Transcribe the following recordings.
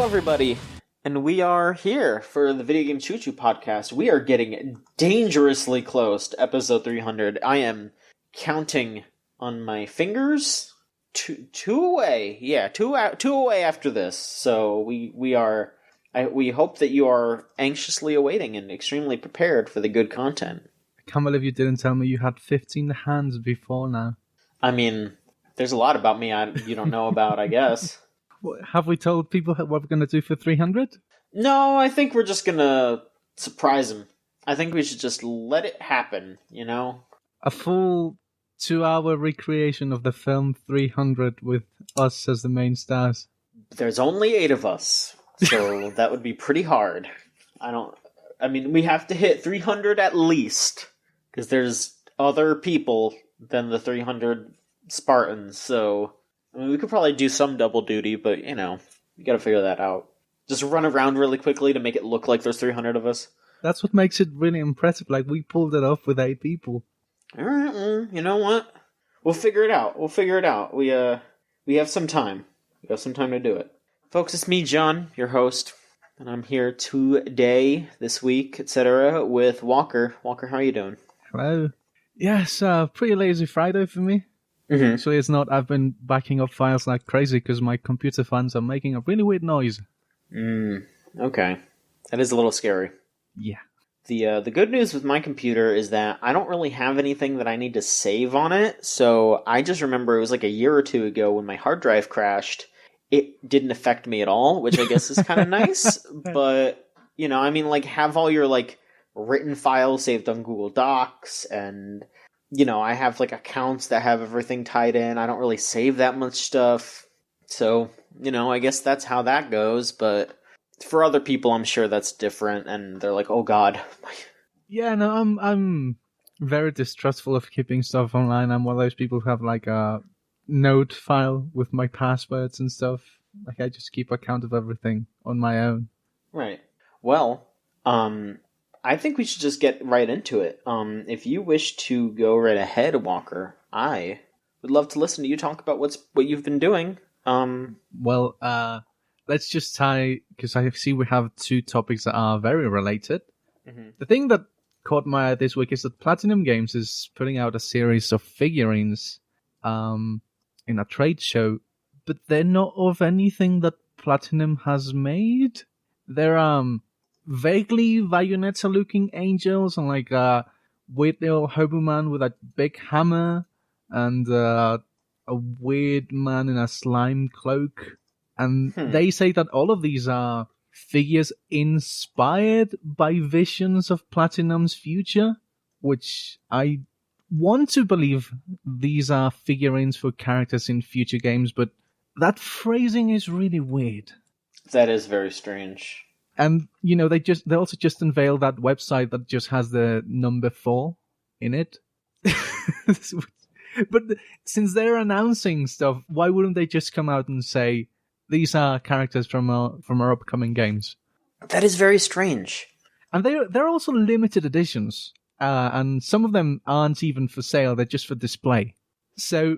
everybody, and we are here for the Video Game Choo Choo podcast. We are getting dangerously close to episode 300. I am counting on my fingers. Two away. Yeah, two away after this. So we hope that you are anxiously awaiting and extremely prepared for the good content. I can't believe you didn't tell me you had 15 hands before now. I mean, there's a lot about me you don't know about, I guess. Have we told people what we're going to do for 300? No, I think we're just going to surprise them. I think we should just let it happen, you know? A full 2-hour recreation of the film 300 with us as the main stars. There's only 8 of us, so that would be pretty hard. We have to hit 300 at least, because there's other people than the 300 Spartans, so... we could probably do some double duty, but, you gotta figure that out. Just run around really quickly to make it look like there's 300 of us. That's what makes it really impressive. Like, we pulled it off with 8 people. Alright, well, you know what? We'll figure it out. We have some time. We have some time to do it. Folks, it's me, John, your host, and I'm here today, this week, etc., with Walker. Walker, how are you doing? Hello. Yes, pretty lazy Friday for me. Mm-hmm. Actually, it's not. I've been backing up files like crazy because my computer fans are making a really weird noise. Okay. That is a little scary. Yeah. The good news with my computer is that I don't really have anything that I need to save on it, so I just remember it was like a year or two ago when my hard drive crashed. It didn't affect me at all, which I guess is kind of nice, but, have all your, written files saved on Google Docs, and... I have, accounts that have everything tied in. I don't really save that much stuff. So, I guess that's how that goes. But for other people, I'm sure that's different. And they're like, oh, God. Yeah, no, I'm very distrustful of keeping stuff online. I'm one of those people who have, a note file with my passwords and stuff. I just keep account of everything on my own. Right. Well, I think we should just get right into it. If you wish to go right ahead, Walker, I would love to listen to you talk about what you've been doing. Let's just tie, because I see we have 2 topics that are very related. Mm-hmm. The thing that caught my eye this week is that Platinum Games is putting out a series of figurines in a trade show, but they're not of anything that Platinum has made. They're vaguely Bayonetta-looking angels and a weird little hobo man with a big hammer and a weird man in a slime cloak. And they say that all of these are figures inspired by visions of Platinum's future, which I want to believe these are figurines for characters in future games, but that phrasing is really weird. That is very strange. And, they also just unveiled that website that just has the number 4 in it. But since they're announcing stuff, why wouldn't they just come out and say, these are characters from our upcoming games? That is very strange. And they're also limited editions. And some of them aren't even for sale, they're just for display. So,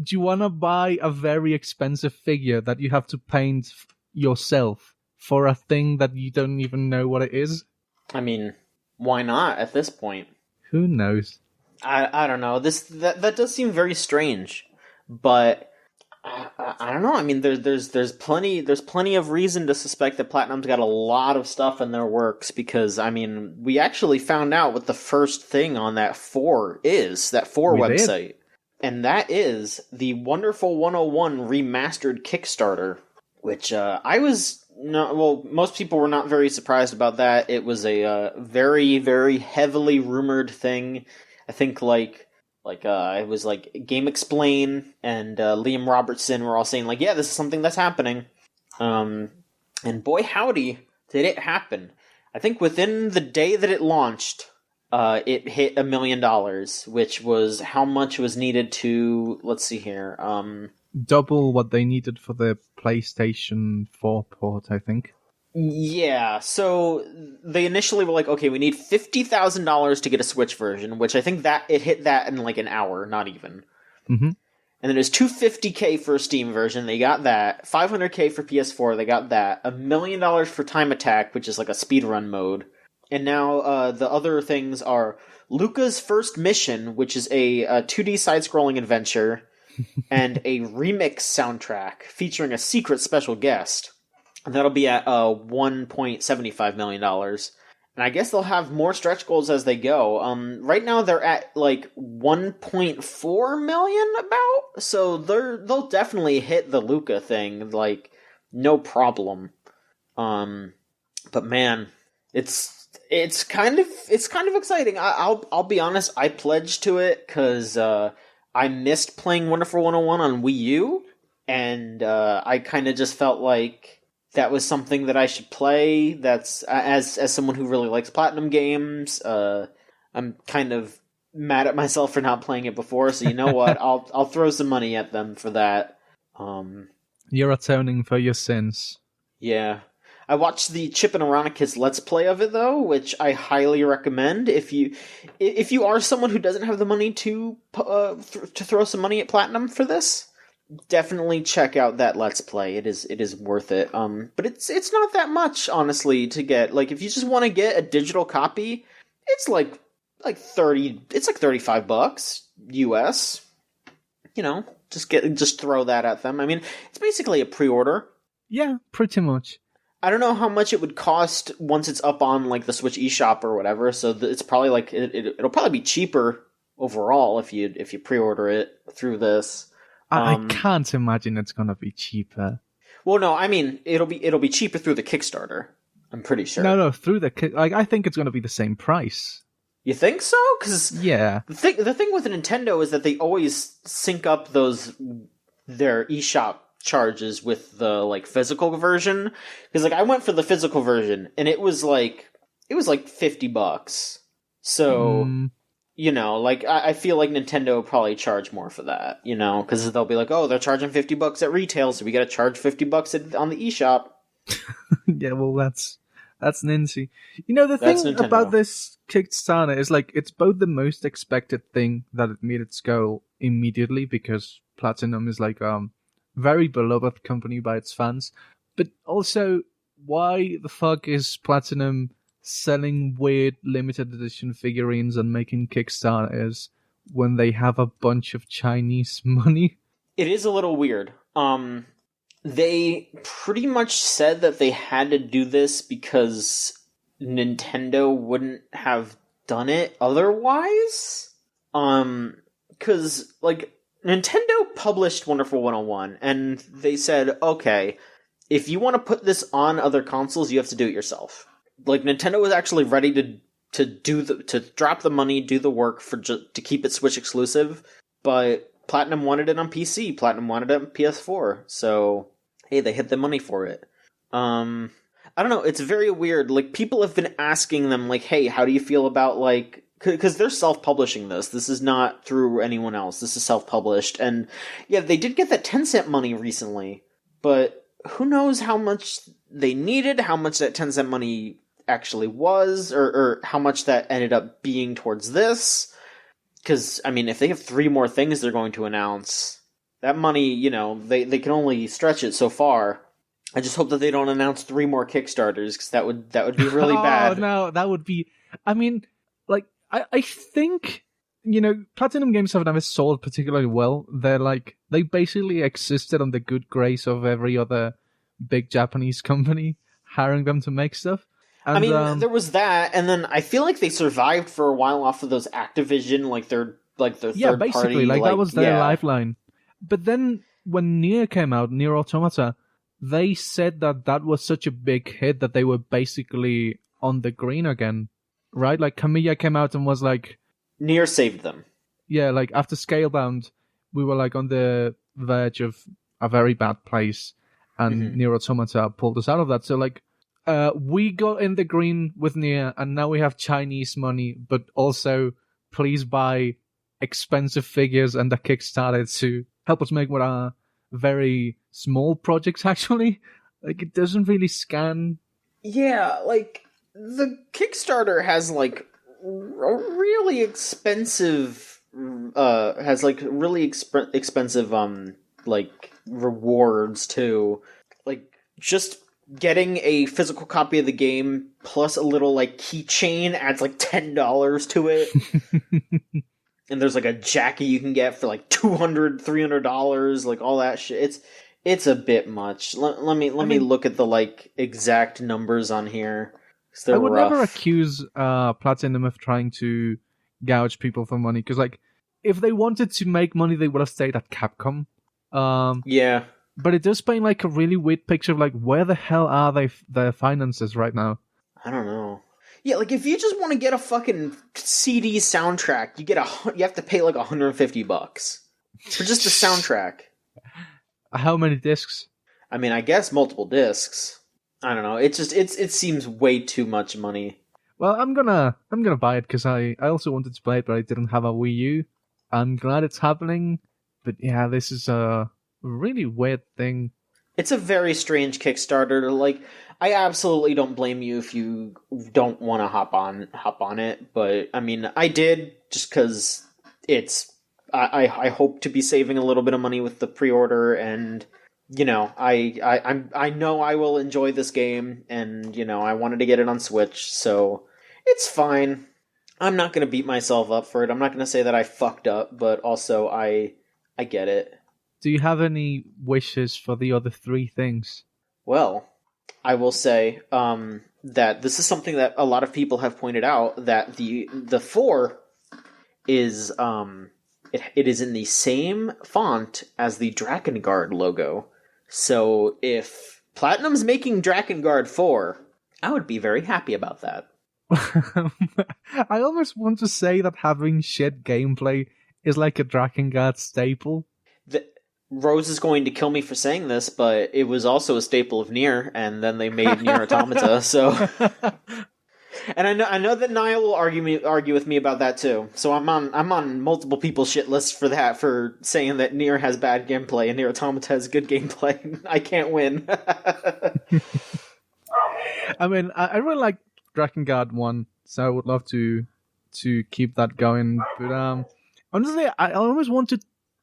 do you want to buy a very expensive figure that you have to paint yourself for a thing that you don't even know what it is? I mean, why not at this point? Who knows? I don't know. That does seem very strange, but I don't know. I mean, there's plenty of reason to suspect that Platinum's got a lot of stuff in their works, because we actually found out what the first thing on that 4 is, that 4 website, and that is the Wonderful 101 remastered Kickstarter, which most people were not very surprised about that. It was a very, very heavily rumored thing. I think it was Game Explain and Liam Robertson were all saying yeah, this is something that's happening. And boy howdy, did it happen. I think within the day that it launched, it hit $1 million, which was how much was needed to, let's see here, double what they needed for the PlayStation 4 port, I think. Yeah, so they initially were like, okay, we need $50,000 to get a Switch version, which I think that it hit that in an hour, not even. Mm-hmm. And then it was $250K for a Steam version. They got that. $500K for PS4. They got that. $1 million for Time Attack, which is like a speedrun mode. And now the other things are Luca's First Mission, which is a 2D side-scrolling adventure, and a remix soundtrack featuring a secret special guest. And that'll be at $1.75 million. And I guess they'll have more stretch goals as they go. Right now they're at like 1.4 million about, so they'll definitely hit the Luca thing, like no problem. But man, it's kind of exciting. I'll be honest, I pledged to it because I missed playing Wonderful 101 on Wii U, and I kind of just felt like that was something that I should play. That's as someone who really likes Platinum games. I'm kind of mad at myself for not playing it before. So you know what? I'll throw some money at them for that. You're atoning for your sins. Yeah, I watched the Chip and Ironicus Let's Play of it though, which I highly recommend. If you are someone who doesn't have the money to throw some money at Platinum for this, definitely check out that Let's Play. It is worth it. But it's not that much, honestly, to get. Like, if you just want to get a digital copy, it's like $35 US. You know, just throw that at them. I mean, it's basically a pre-order. Yeah, pretty much. I don't know how much it would cost once it's up on like the Switch eShop or whatever. So it's probably like it'll probably be cheaper overall if you pre-order it through this. I can't imagine it's gonna be cheaper. Well, no, I mean it'll be cheaper through the Kickstarter. I'm pretty sure. No, through I think it's gonna be the same price. You think so? Because yeah, the thing with Nintendo is that they always sync up their eShop charges with the like physical version. Because like I went for the physical version and it was like $50. So. You know, like, I feel like Nintendo will probably charge more for that, you know, because they'll be like, oh, they're charging $50 at retail, so we gotta charge $50 on the eShop. Yeah, well, that's Nincy. You know, the thing about this Kickstarter is, like, it's both the most expected thing that it made its goal immediately, because Platinum is, like, very beloved company by its fans, but also, why the fuck is Platinum selling weird limited edition figurines and making Kickstarters when they have a bunch of Chinese money? It is a little weird. They pretty much said that they had to do this because Nintendo wouldn't have done it otherwise. Because, like, Nintendo published Wonderful 101, and they said, okay, if you want to put this on other consoles, you have to do it yourself. Like, Nintendo was actually ready to drop the money, do the work to keep it Switch exclusive, but Platinum wanted it on PC. Platinum wanted it on PS4. So, hey, they hit the money for it. I don't know. It's very weird. Like, people have been asking them, like, hey, how do you feel about, like, because they're self-publishing this. This is not through anyone else. This is self-published. And yeah, they did get that Tencent money recently, but who knows how much they needed, how much that Tencent money actually was, or how much that ended up being towards this. Because, I mean, if they have 3 more things they're going to announce, that money, you know, they can only stretch it so far. I just hope that they don't announce 3 more Kickstarters, because that would be really bad. Oh, no, that would be... I mean, like, I think, you know, Platinum Games have never sold particularly well. They basically existed on the good grace of every other big Japanese company hiring them to make stuff. And, I mean, there was that, and then I feel like they survived for a while off of those Activision, their yeah, third basically, party, that was their lifeline. But then when Nier came out, Nier Automata, they said that was such a big hit that they were basically on the green again, right? Like Kamiya came out and was like, Nier saved them. Yeah, like after Scalebound, we were like on the verge of a very bad place, and Nier Automata pulled us out of that. So like, we got in the green with Nier, and now we have Chinese money, but also please buy expensive figures and a Kickstarter to help us make what are very small projects, actually. Like, it doesn't really scan. Yeah, like, the Kickstarter has, like, a really expensive has like really expensive like rewards too. Like just getting a physical copy of the game plus a little like keychain adds like $10 to it. And there's like a jacket you can get for like $200-$300, like all that shit. It's a bit much. Let me look at the like exact numbers on here. I would rough. never accuse Platinum of trying to gouge people for money, because like if they wanted to make money, they would have stayed at Capcom. Yeah. But it does paint like a really weird picture of like where the hell are their finances right now? I don't know. Yeah, like if you just want to get a fucking CD soundtrack, you have to pay like $150 for just the soundtrack. How many discs? I mean, I guess multiple discs. I don't know. It seems way too much money. Well, I'm gonna buy it because I also wanted to play it, but I didn't have a Wii U. I'm glad it's happening, but yeah, this is a really weird thing. It's a very strange Kickstarter. Like, I absolutely don't blame you if you don't want to hop on it, but I mean, I did just because it's. I hope to be saving a little bit of money with the pre-order, and you know, I know I will enjoy this game, and you know, I wanted to get it on Switch, so it's fine. I'm not going to beat myself up for it. I'm not going to say that I fucked up, but also I get it. Do you have any wishes for the other three things? Well, I will say that this is something that a lot of people have pointed out, that the 4 is it is in the same font as the Drakengard logo. So if Platinum's making Drakengard 4, I would be very happy about that. I almost want to say that having shit gameplay is like a Drakengard staple. Rose is going to kill me for saying this, but it was also a staple of Nier, and then they made Nier Automata, so... And I know that Niall will argue with me about that too. So I'm on multiple people's shit lists for that, for saying that Nier has bad gameplay and Nier Automata has good gameplay. I can't win. I mean, I really like Drakengard 1, so I would love to keep that going. But honestly, I always want to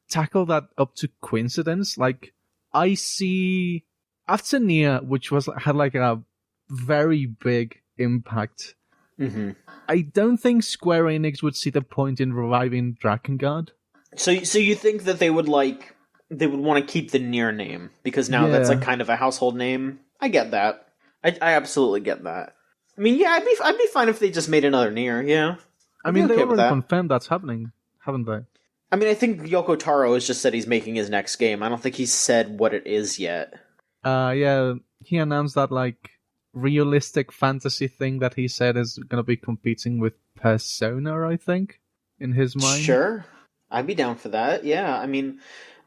tackle that up to coincidence. Like, I see after Nier, which had like a very big impact. Mm-hmm. I don't think Square Enix would see the point in reviving Drakengard. So you think that they would want to keep the Nier name because now that's like kind of a household name? I get that. I absolutely get that. I mean, yeah, I'd be fine if they just made another Nier. Yeah, I mean, they already confirmed that's happening, haven't they? I mean, I think Yoko Taro has just said he's making his next game. I don't think he's said what it is yet. Yeah, he announced that like realistic fantasy thing that he said is going to be competing with Persona, I think, in his mind. Sure. I'd be down for that. Yeah. I mean,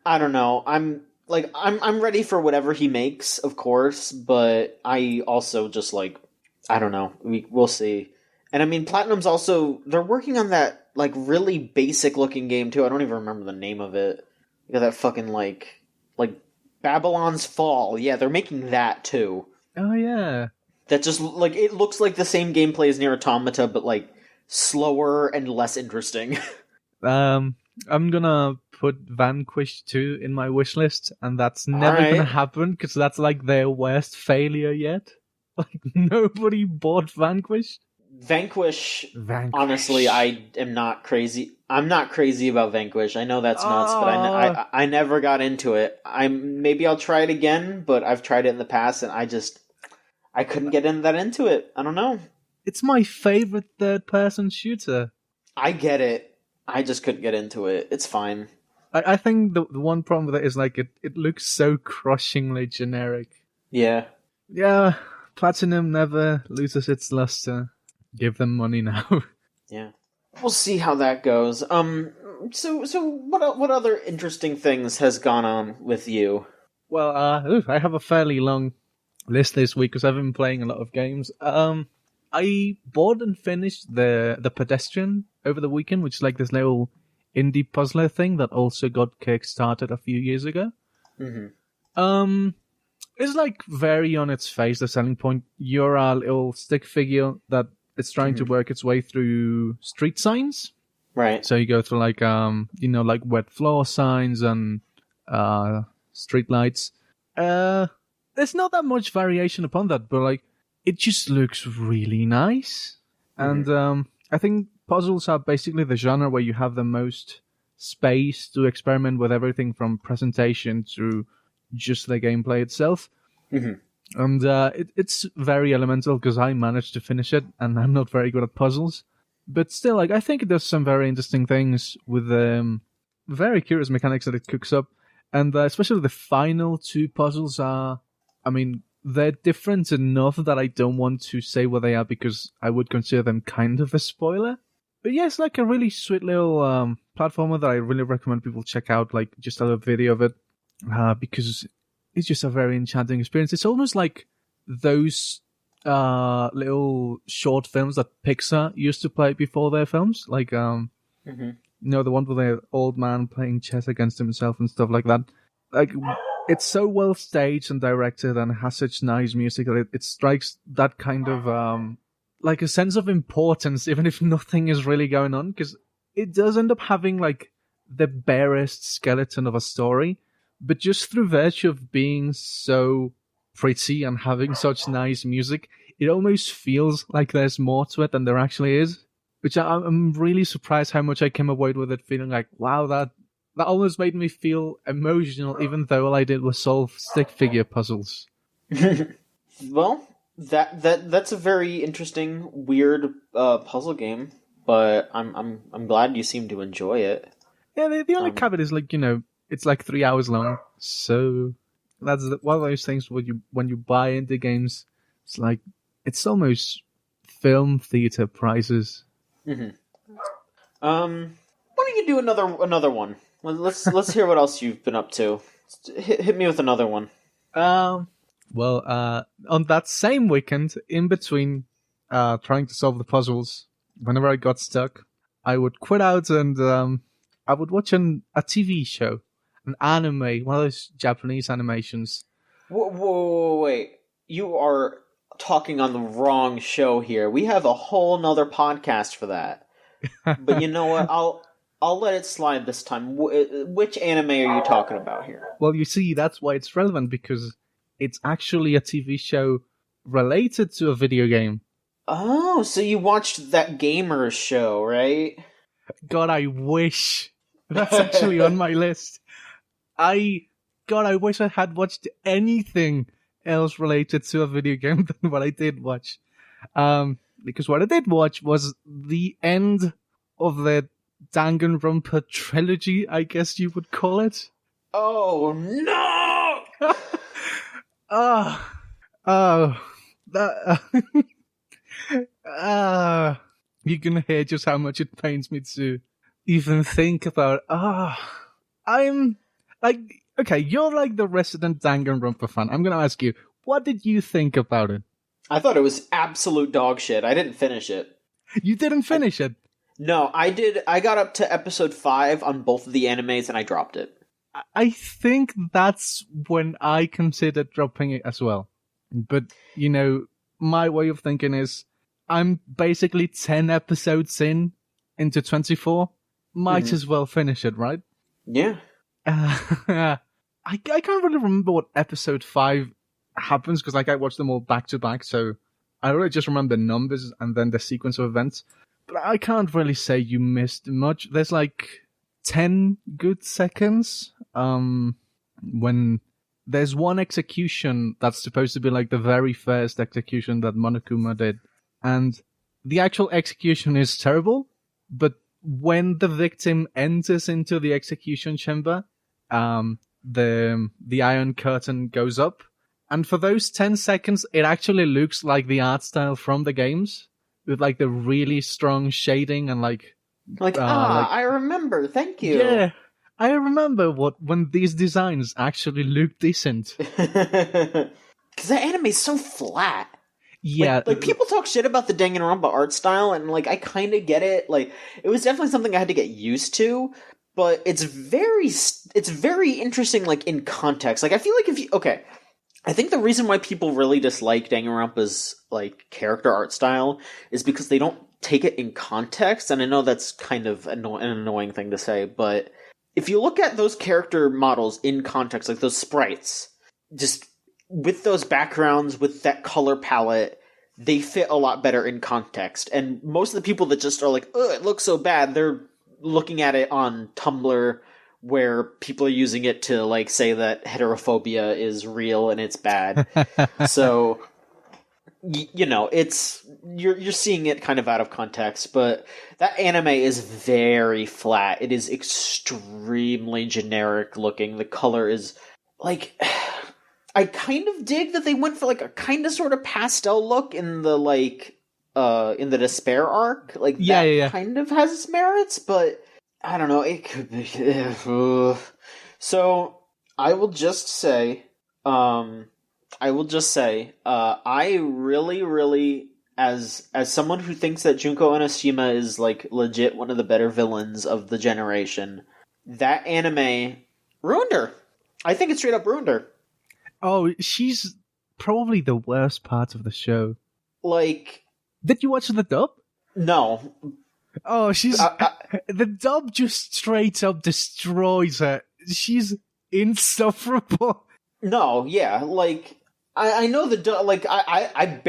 I don't know. I'm ready for whatever he makes, of course, but I also just like, I don't know. We'll see. And I mean, Platinum's also, they're working on that like really basic looking game too. I don't even remember the name of it. You got that fucking like Babylon's Fall. Yeah, they're making that too. Oh yeah. That just, like, it looks like the same gameplay as Nier Automata, but, like, slower and less interesting. I'm gonna put Vanquish 2 in my wish list, and that's never gonna happen, because that's, like, their worst failure yet. Like, nobody bought Vanquish. Vanquish, honestly, I am not crazy. I'm not crazy about Vanquish. I know that's nuts, but I never got into it. Maybe I'll try it again, but I've tried it in the past, and I couldn't get into it. I don't know. It's my favorite third-person shooter. I get it. I just couldn't get into it. It's fine. I think the one problem with it is like it looks so crushingly generic. Yeah. Yeah, Platinum never loses its luster. Give them money now. Yeah. We'll see how that goes. So what other interesting things has gone on with you? Well, I have a fairly long list this week because I've been playing a lot of games. I bought and finished the Pedestrian over the weekend, which is like this little indie puzzler thing that also got kickstarted a few years ago. Mm-hmm. It's like very on its face, the selling point. You're a little stick figure that is trying to work its way through street signs. Right. So you go through like like wet floor signs and street lights. There's not that much variation upon that, but like it just looks really nice. Mhm. And I think puzzles are basically the genre where you have the most space to experiment with everything from presentation to just the gameplay itself. Mhm. And it's very elemental because I managed to finish it, and I'm not very good at puzzles. But still, like I think it does some very interesting things with very curious mechanics that it cooks up, and especially the final two puzzles are, I mean, they're different enough that I don't want to say what they are because I would consider them kind of a spoiler. But yeah, it's like a really sweet little platformer that I really recommend people check out. Like just a little video of it because it's just a very enchanting experience. It's almost like those little short films that Pixar used to play before their films, like Mhm. the one with the old man playing chess against himself and stuff like that. Like it's so well staged and directed and has such nice music that it strikes that kind of like a sense of importance, even if nothing is really going on, because it does end up having like the barest skeleton of a story, but just through virtue of being so pretty and having such nice music, it almost feels like there's more to it than there actually is. Which I'm really surprised how much I came away with it feeling like, wow, that almost made me feel emotional, even though all I did was solve stick figure puzzles. Well, that's a very interesting, weird puzzle game, but I'm glad you seem to enjoy it. Yeah, the only caveat is like it's like 3 hours long, so that's one of those things where when you buy into games, it's like it's almost film theater prices. Mm-hmm. Why don't you do another one? Let's hear what else you've been up to. Hit me with another one. Well, on that same weekend, in between trying to solve the puzzles, whenever I got stuck, I would quit out and I would watch a TV show, an anime, one of those Japanese animations. Whoa, wait. You are talking on the wrong show here. We have a whole nother podcast for that. But you know what? I'll let it slide this time. Which anime are you talking about here? Well, you see, that's why it's relevant, because it's actually a TV show related to a video game. Oh, so you watched that gamer show, right? God, I wish. That's actually on my list. I wish I had watched anything else related to a video game than what I did watch. Because what I did watch was the end of the Danganronpa trilogy, I guess you would call it. Oh no! You can hear just how much it pains me to even think about. I'm like, okay, you're like the resident Danganronpa fan. I'm gonna ask you, what did you think about it? I thought it was absolute dog shit. I didn't finish it. You didn't finish it? No, I did. I got up to episode 5 on both of the animes and I dropped it. I think that's when I considered dropping it as well. But, my way of thinking is I'm basically 10 episodes into 24. Might as well finish it, right? Yeah. I can't really remember what episode 5 happens because I watched them all back to back, so I really just remember the numbers and then the sequence of events. But I can't really say you missed much. There's like 10 good seconds when there's one execution that's supposed to be like the very first execution that Monokuma did, and the actual execution is terrible, but when the victim enters into the execution chamber, the iron curtain goes up, and for those 10 seconds it actually looks like the art style from the games, with like the really strong shading and I remember. Thank you. Yeah, I remember when these designs actually look decent. Because that anime is so flat. Yeah, like people talk shit about the Danganronpa art style, and like I kind of get it. Like it was definitely something I had to get used to, but it's very interesting. Like in context, like I feel like I think the reason why people really dislike Danganronpa's like character art style is because they don't take it in context, and I know that's kind of an annoying thing to say, but if you look at those character models in context, like those sprites, just with those backgrounds, with that color palette, they fit a lot better in context. And most of the people that just are like, "Oh, it looks so bad," they're looking at it on Tumblr, where people are using it to like say that heterophobia is real and it's bad. So, it's you're seeing it kind of out of context. But that anime is very flat. It is extremely generic looking. The color is like, I kind of dig that they went for like a kind of sort of pastel look in the in the Despair arc. Like that kind of has its merits, but I don't know, it could be. So I will just say, I really, really, as someone who thinks that Junko Onishima is like legit one of the better villains of the generation, that anime ruined her. I think it straight up ruined her. Oh, she's probably the worst part of the show. Like, did you watch the dub? No. Oh, she's the dub just straight up destroys her. She's insufferable. No, yeah, like I know the dub. Like I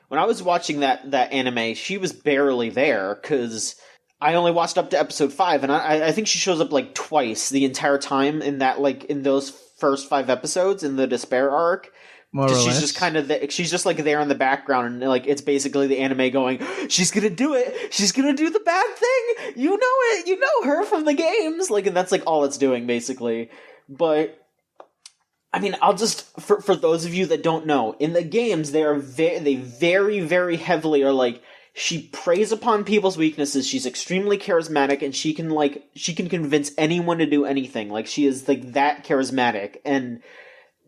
when I was watching that anime, she was barely there because I only watched up to episode 5, and I think she shows up like twice the entire time in that in those first 5 episodes in the Despair arc. More or she's less. just kind of she's just like there in the background, and like it's basically the anime going, she's gonna do it, she's gonna do the bad thing, you know it, you know her from the games, like, and that's like all it's doing basically. But I mean, I'll just for those of you that don't know, in the games they very very heavily are like, she preys upon people's weaknesses, she's extremely charismatic, and she can convince anyone to do anything. Like, she is like that charismatic. And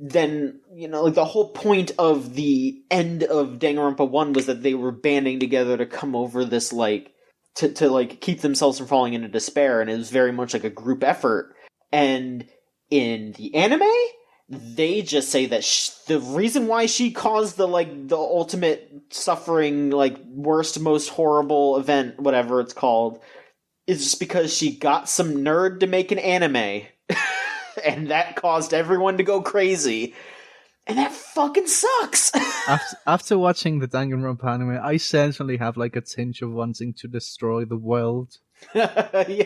then, like the whole point of the end of Danganronpa 1 was that they were banding together to come over this to keep themselves from falling into despair, and it was very much like a group effort. And in the anime, they just say that the reason why she caused the ultimate suffering, worst, most horrible event, whatever it's called, is just because she got some nerd to make an anime. And that caused everyone to go crazy. And that fucking sucks! After watching the Danganronpa anime, I certainly have a tinge of wanting to destroy the world. Yeah.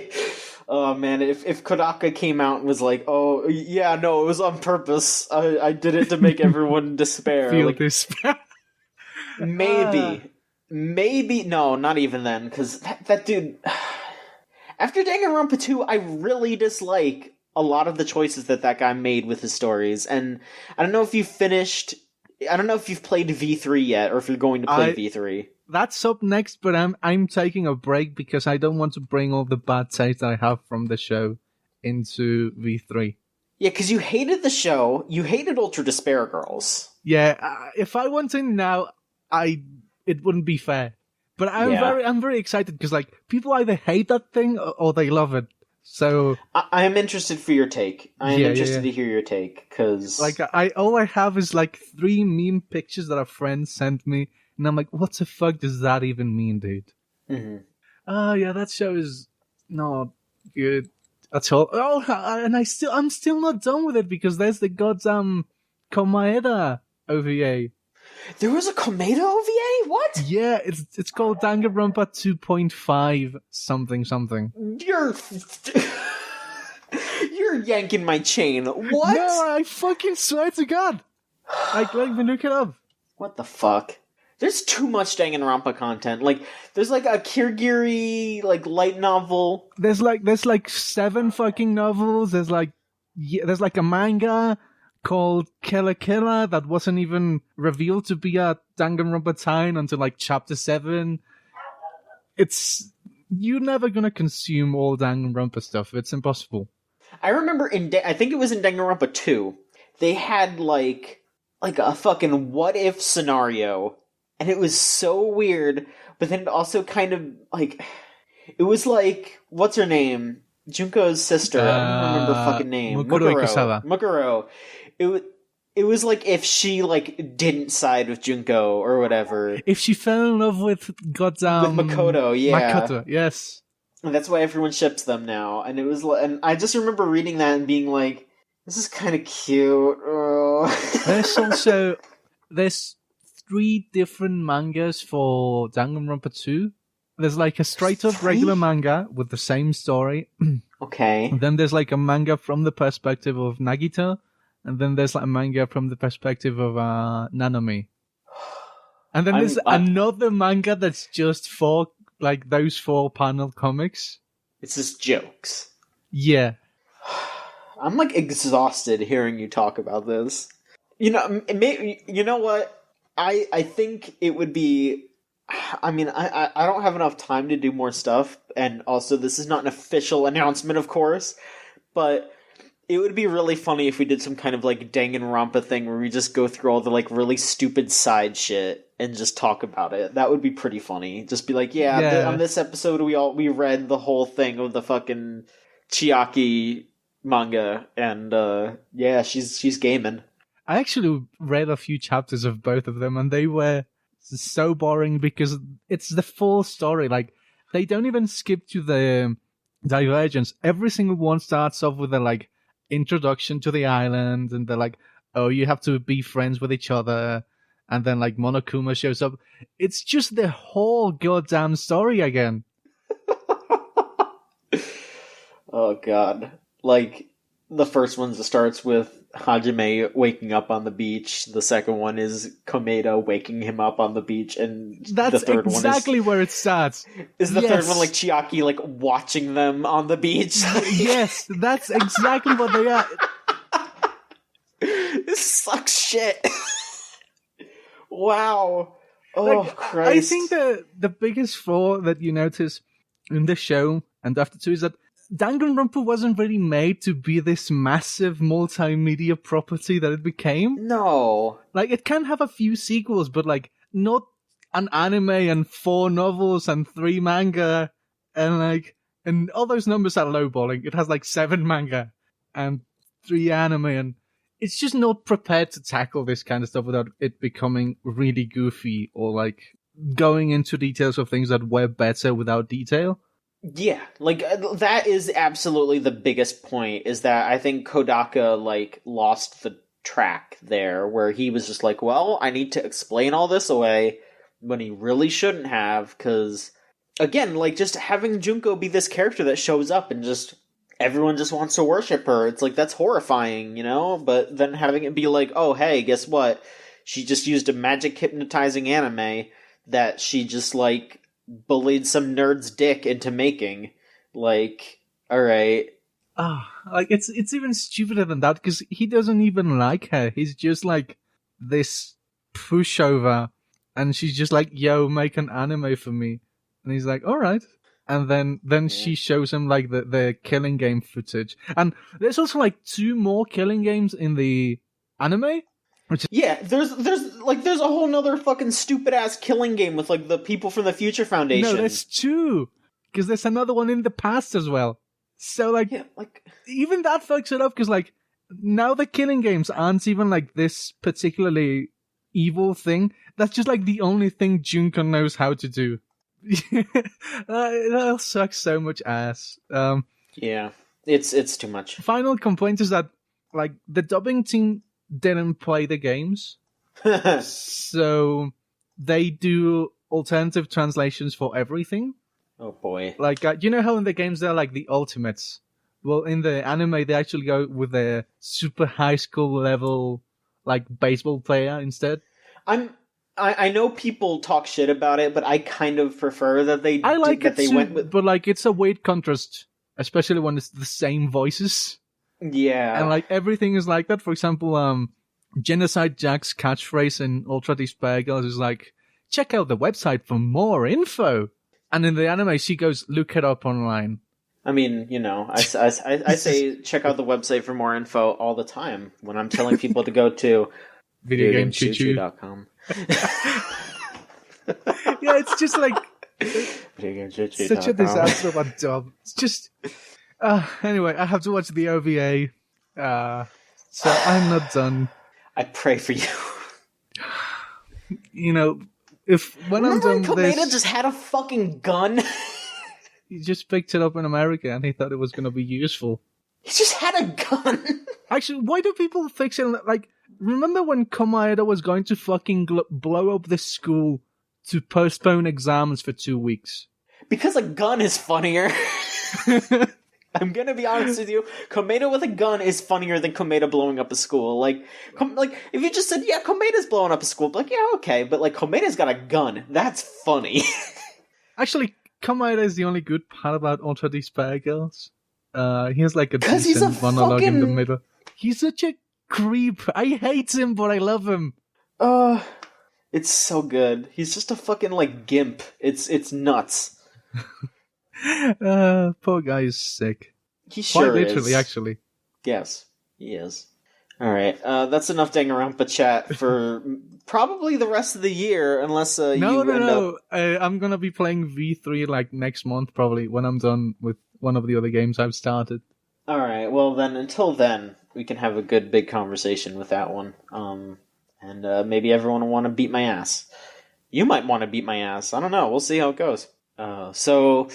Oh man, if Kodaka came out and was like, "Oh yeah, no, it was on purpose. I did it to make everyone despair." Feel despair. Maybe no, not even then, because that dude. After Danganronpa 2, I really dislike a lot of the choices that guy made with his stories, and I don't know if you've played V3 yet, or if you're going to play V3. That's up next, but I'm taking a break because I don't want to bring all the bad taste I have from the show into V3. Yeah, because you hated the show, you hated Ultra Despair Girls. Yeah, if I went in now, it wouldn't be fair. But I'm very excited because people either hate that thing or they love it. So I am interested for your take. I am interested to hear your take, because all I have is 3 meme pictures that a friend sent me, and I'm like, what the fuck does that even mean, dude? Mm-hmm. Yeah, that show is not good at all. Oh, and I'm still not done with it because there's the goddamn Komaeda OVA. There was a Komaeda OVA? What? Yeah, it's called Danganronpa 2.5 something. You're yanking my chain. What? No, I fucking swear to God. Let me look it up. What the fuck? There's too much Danganronpa content. There's a Kirigiri light novel. There's 7 fucking novels. There's a manga called Killer Killer that wasn't even revealed to be a Danganronpa tie until chapter 7. You're never gonna consume all Danganronpa stuff. It's impossible. I remember I think it was in Danganronpa 2, they had a fucking what if scenario, and it was so weird, but then it also kind of it was what's her name? Junko's sister. I don't remember her fucking name. Mukuro Ikusawa. Mukuro. It was like if she like didn't side with Junko or whatever. If she fell in love with With Makoto, yeah. Makoto, yes. And that's why everyone ships them now. And it was, and I just remember reading that and being like, this is kind of cute. There's 3 different mangas for Danganronpa 2. There's like a straight up regular manga with the same story. Okay. And then there's like a manga from the perspective of Nagita. And then there's like a manga from the perspective of Nanami. And then there's another manga that's just for like those 4 panel comics. It's just jokes. Yeah. I'm like exhausted hearing you talk about this. You know what? I think it would be. I mean, I don't have enough time to do more stuff, and also this is not an official announcement, of course, but it would be really funny if we did some kind of like Danganronpa thing where we just go through all the like really stupid side shit and just talk about it. That would be pretty funny. Just be like, on this episode we read the whole thing of the fucking Chiaki manga, and she's gaming. I actually read a few chapters of both of them, and they were so boring because it's the full story. Like, they don't even skip to the divergence. Every single one starts off with a like introduction to the island, and they're like, oh, you have to be friends with each other, and then like Monokuma shows up. It's just the whole goddamn story again. Oh god. Like, the first one starts with Hajime waking up on the beach. The second one is Komeda waking him up on the beach, and that's the third one is exactly where it starts. Is the third one like Chiaki like watching them on the beach? Yes, that's exactly what they are. This sucks shit. Wow. Oh, Christ. I think the biggest flaw that you notice in the show and after 2 is that Danganronpa wasn't really made to be this massive multimedia property that it became. No. Like, it can have a few sequels, but like, not an anime and 4 novels and 3 manga, and all those numbers are lowballing. It has like 7 manga and 3 anime, and it's just not prepared to tackle this kind of stuff without it becoming really goofy or like going into details of things that were better without detail. Yeah, like, that is absolutely the biggest point, is that I think Kodaka, like, lost the track there, where he was just like, well, I need to explain all this away, when he really shouldn't have, because, again, like, just having Junko be this character that shows up and just, everyone just wants to worship her, it's like, that's horrifying, you know? But then having it be like, oh, hey, guess what? She just used a magic hypnotizing anime that she just, like, bullied some nerd's dick into making. Like, alright. Like, it's even stupider than that, because he doesn't even like her. He's just like this pushover, and she's just like, yo, make an anime for me. And he's like, alright. And then she shows him like the killing game footage. And there's also like 2 more killing games in the anime. There's a whole nother fucking stupid ass killing game with like the people from the Future Foundation. No, there's 2, because there's another one in the past as well. So like, even that fucks it up, because like now the killing games aren't even like this particularly evil thing. That's just like the only thing Junko knows how to do. That sucks so much ass. Yeah, it's too much. Final complaint is that like the dubbing team didn't play the games, so they do alternative translations for everything. Oh boy! Like, you know how in the games they're like the ultimates? Well, in the anime they actually go with a super high school level like baseball player instead. I know people talk shit about it, but I kind of prefer that they. I like that it they too, went with, but like it's a weird contrast, especially when it's the same voices. Yeah. And like everything is like that. For example, Genocide Jack's catchphrase in Ultra Despair Girls is like, check out the website for more info. And in the anime, she goes, look it up online. I mean, you know, I say check out the website for more info all the time when I'm telling people to go to videogamechoo.com. Yeah, it's just like such a disaster of a dub. It's just... anyway, I have to watch the OVA, so I'm not done. I pray for you. You know, if when Remember I'm when done Komeda this, just had a fucking gun? he just picked it up in America and he thought it was going to be useful. He just had a gun. Actually, why do people fix it? Like, remember when Komaeda was going to fucking blow up this school to postpone exams for 2 weeks? Because a gun is funnier. I'm gonna be honest with you. Komeda with a gun is funnier than Komeda blowing up a school. Like if you just said, yeah, Komeda's blowing up a school, like, yeah, okay, but like Komeda's got a gun. That's funny. Actually, Komaeda is the only good part about Ultra Despair Girls. He has like a 'Cause he's decent a monologue in the fucking- middle. He's such a creep. I hate him, but I love him. It's so good. He's just a fucking like gimp. It's nuts. Poor guy is sick. He sure Quite literally, is. actually. Yes, he is. All right, that's enough Danganronpa chat for probably the rest of the year, unless you end up. I'm gonna be playing V3 like next month, probably when I'm done with one of the other games I've started. All right, well then, until then, we can have a good big conversation with that one. And maybe everyone will want to beat my ass. You might want to beat my ass. I don't know. We'll see how it goes. So,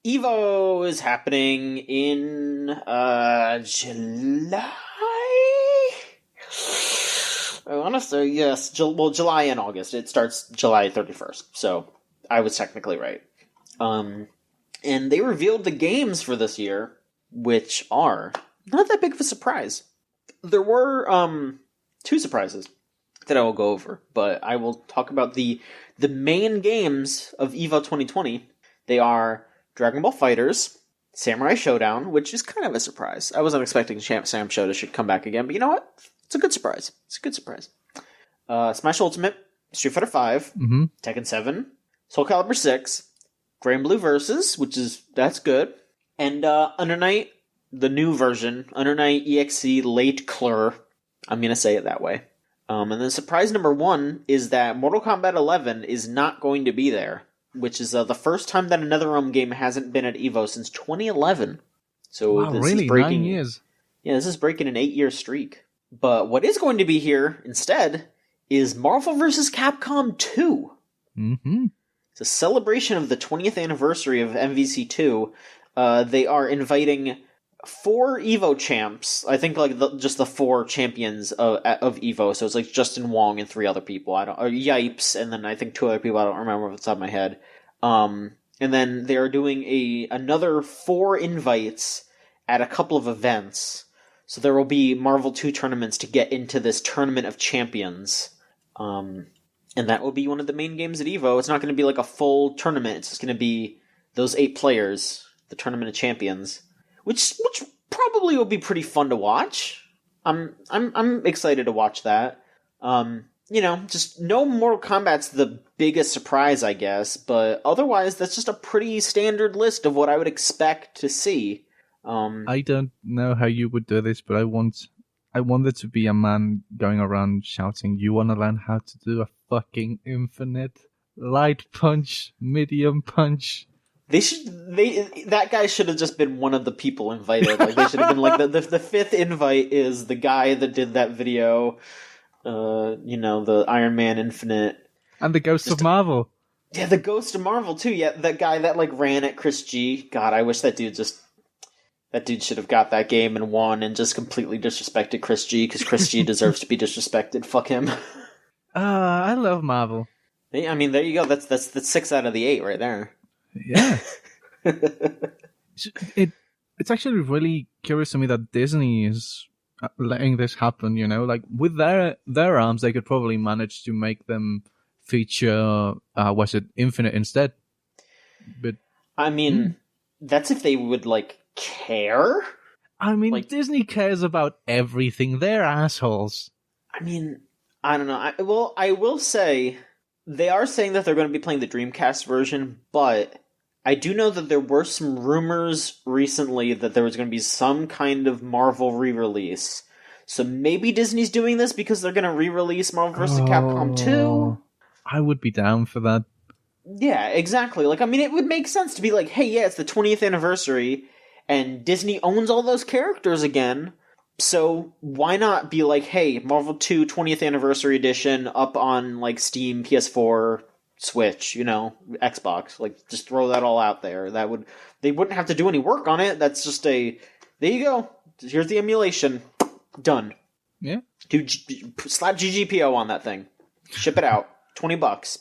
EVO is happening in July. I want to say yes. July and August. It starts July 31st. So I was technically right. And they revealed the games for this year, which are not that big of a surprise. There were 2 surprises that I will go over, but I will talk about the main games of EVO 2020. They are Dragon Ball FighterZ, Samurai Showdown, which is kind of a surprise. I wasn't expecting Sam Shoda should come back again, but you know what? It's a good surprise. Smash Ultimate, Street Fighter V, Tekken 7, Soul Calibur 6, Grand Blue Versus, that's good, and Under Night, the new version, Under Night EXE Late Clur. I'm going to say it that way. And then surprise number 1 is that Mortal Kombat 11 is not going to be there, which is the first time that a NetherRealm game hasn't been at EVO since 2011. So wow, this really? is breaking 9 years? Yeah, this is breaking an 8-year streak. But what is going to be here instead is Marvel vs. Capcom 2. Mm-hmm. It's a celebration of the 20th anniversary of MVC2. They are inviting 4 EVO champs. I think like just the 4 champions of EVO. So it's like Justin Wong and 3 other people. Or Yipes, and then I think 2 other people. I don't remember off the top of my head. And then they are doing another 4 invites at a couple of events. So there will be Marvel 2 tournaments to get into this Tournament of Champions. And that will be one of the main games at EVO. It's not going to be like a full tournament. It's just going to be those 8 players, the Tournament of Champions, which probably will be pretty fun to watch. I'm excited to watch that. Just no Mortal Kombat's the biggest surprise, I guess, but otherwise that's just a pretty standard list of what I would expect to see. I don't know how you would do this, but I want there to be a man going around shouting, "You want to learn how to do a fucking infinite light punch, medium punch?" That guy should have just been one of the people invited. Like they should have been like the 5th invite is the guy that did that video, the Iron Man Infinite. And the Ghost of Marvel. Yeah, the Ghost of Marvel too. Yeah, that guy that like ran at Chris G. God, I wish that dude should have got that game and won and just completely disrespected Chris G, because Chris G deserves to be disrespected. Fuck him. I love Marvel. I mean, there you go. That's 6 out of the 8 right there. Yeah. It's actually really curious to me that Disney is letting this happen, like with their arms, they could probably manage to make them feature, Infinite instead. But I mean, that's if they would like care. I mean, like, Disney cares about everything. They're assholes. I mean, I don't know. I will say they are saying that they're going to be playing the Dreamcast version, but I do know that there were some rumors recently that there was going to be some kind of Marvel re-release. So maybe Disney's doing this because they're going to re-release Marvel vs. Capcom 2? I would be down for that. Yeah, exactly. Like, I mean, it would make sense to be like, hey, yeah, it's the 20th anniversary, and Disney owns all those characters again, So why not be like, hey, Marvel 2 20th Anniversary Edition up on like Steam, PS4, Switch, Xbox. Like, just throw that all out there. They wouldn't have to do any work on it. That's just there you go. Here's the emulation. Done. Yeah. Slap GGPO on that thing. Ship it out. $20.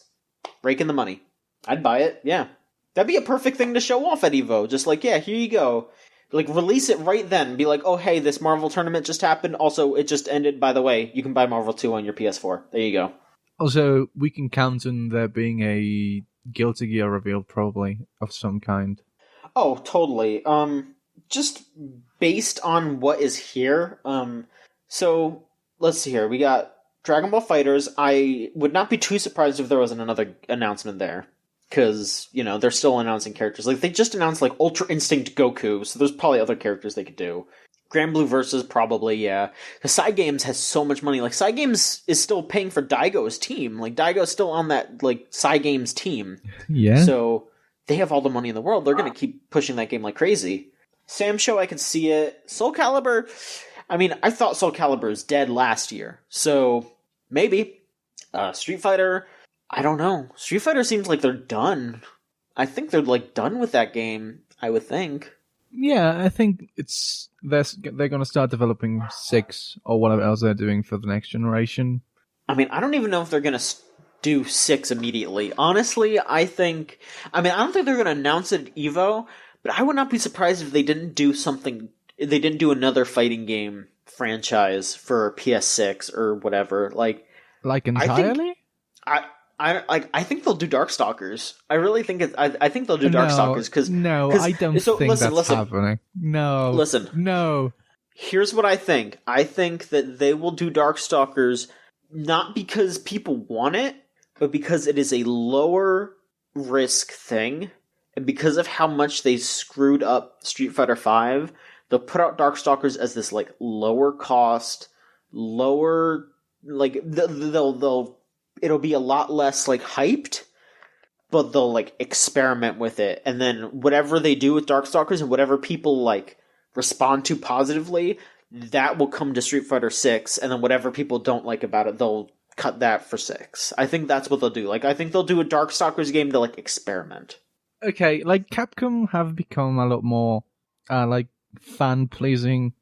Rake in the money. I'd buy it. Yeah. That'd be a perfect thing to show off at EVO. Just like, yeah, here you go. Like, release it right then. Be like, oh, hey, this Marvel tournament just happened. Also, it just ended. By the way, you can buy Marvel 2 on your PS4. There you go. Also, we can count on there being a Guilty Gear reveal, probably, of some kind. Oh, totally. Just based on what is here. So, let's see here. We got Dragon Ball FighterZ. I would not be too surprised if there wasn't another announcement there. Because, they're still announcing characters. Like, they just announced, like, Ultra Instinct Goku, so there's probably other characters they could do. Grand Blue Versus, probably, yeah. Because Cygames has so much money. Like, Cygames is still paying for Daigo's team. Like, Daigo's still on that, like, Cygames team. Yeah. So, they have all the money in the world. They're going to keep pushing that game like crazy. Sam Show, I could see it. Soul Calibur, I mean, I thought Soul Calibur was dead last year. So, maybe. Street Fighter, I don't know. Street Fighter seems like they're done. I think they're, like, done with that game, I would think. Yeah, I think they're going to start developing 6 or whatever else they're doing for the next generation. I mean, I don't even know if they're going to do 6 immediately. Honestly, I don't think they're going to announce it at EVO, but I would not be surprised if they didn't do another fighting game franchise for PS6 or whatever. Like entirely? I think they'll do Darkstalkers. I really think I think they'll do Darkstalkers because I don't think that's happening. No, listen. Here's what I think. I think that they will do Darkstalkers not because people want it, but because it is a lower risk thing, and because of how much they screwed up Street Fighter V. They'll put out Darkstalkers as this like lower cost, like it'll be a lot less like hyped, but they'll like experiment with it, and then whatever they do with Darkstalkers and whatever people like respond to positively, that will come to Street Fighter 6, and then whatever people don't like about it, they'll cut that for 6. I think that's what they'll do. Like, I think they'll do a Darkstalkers game to like experiment. Okay, like Capcom have become a lot more like fan pleasing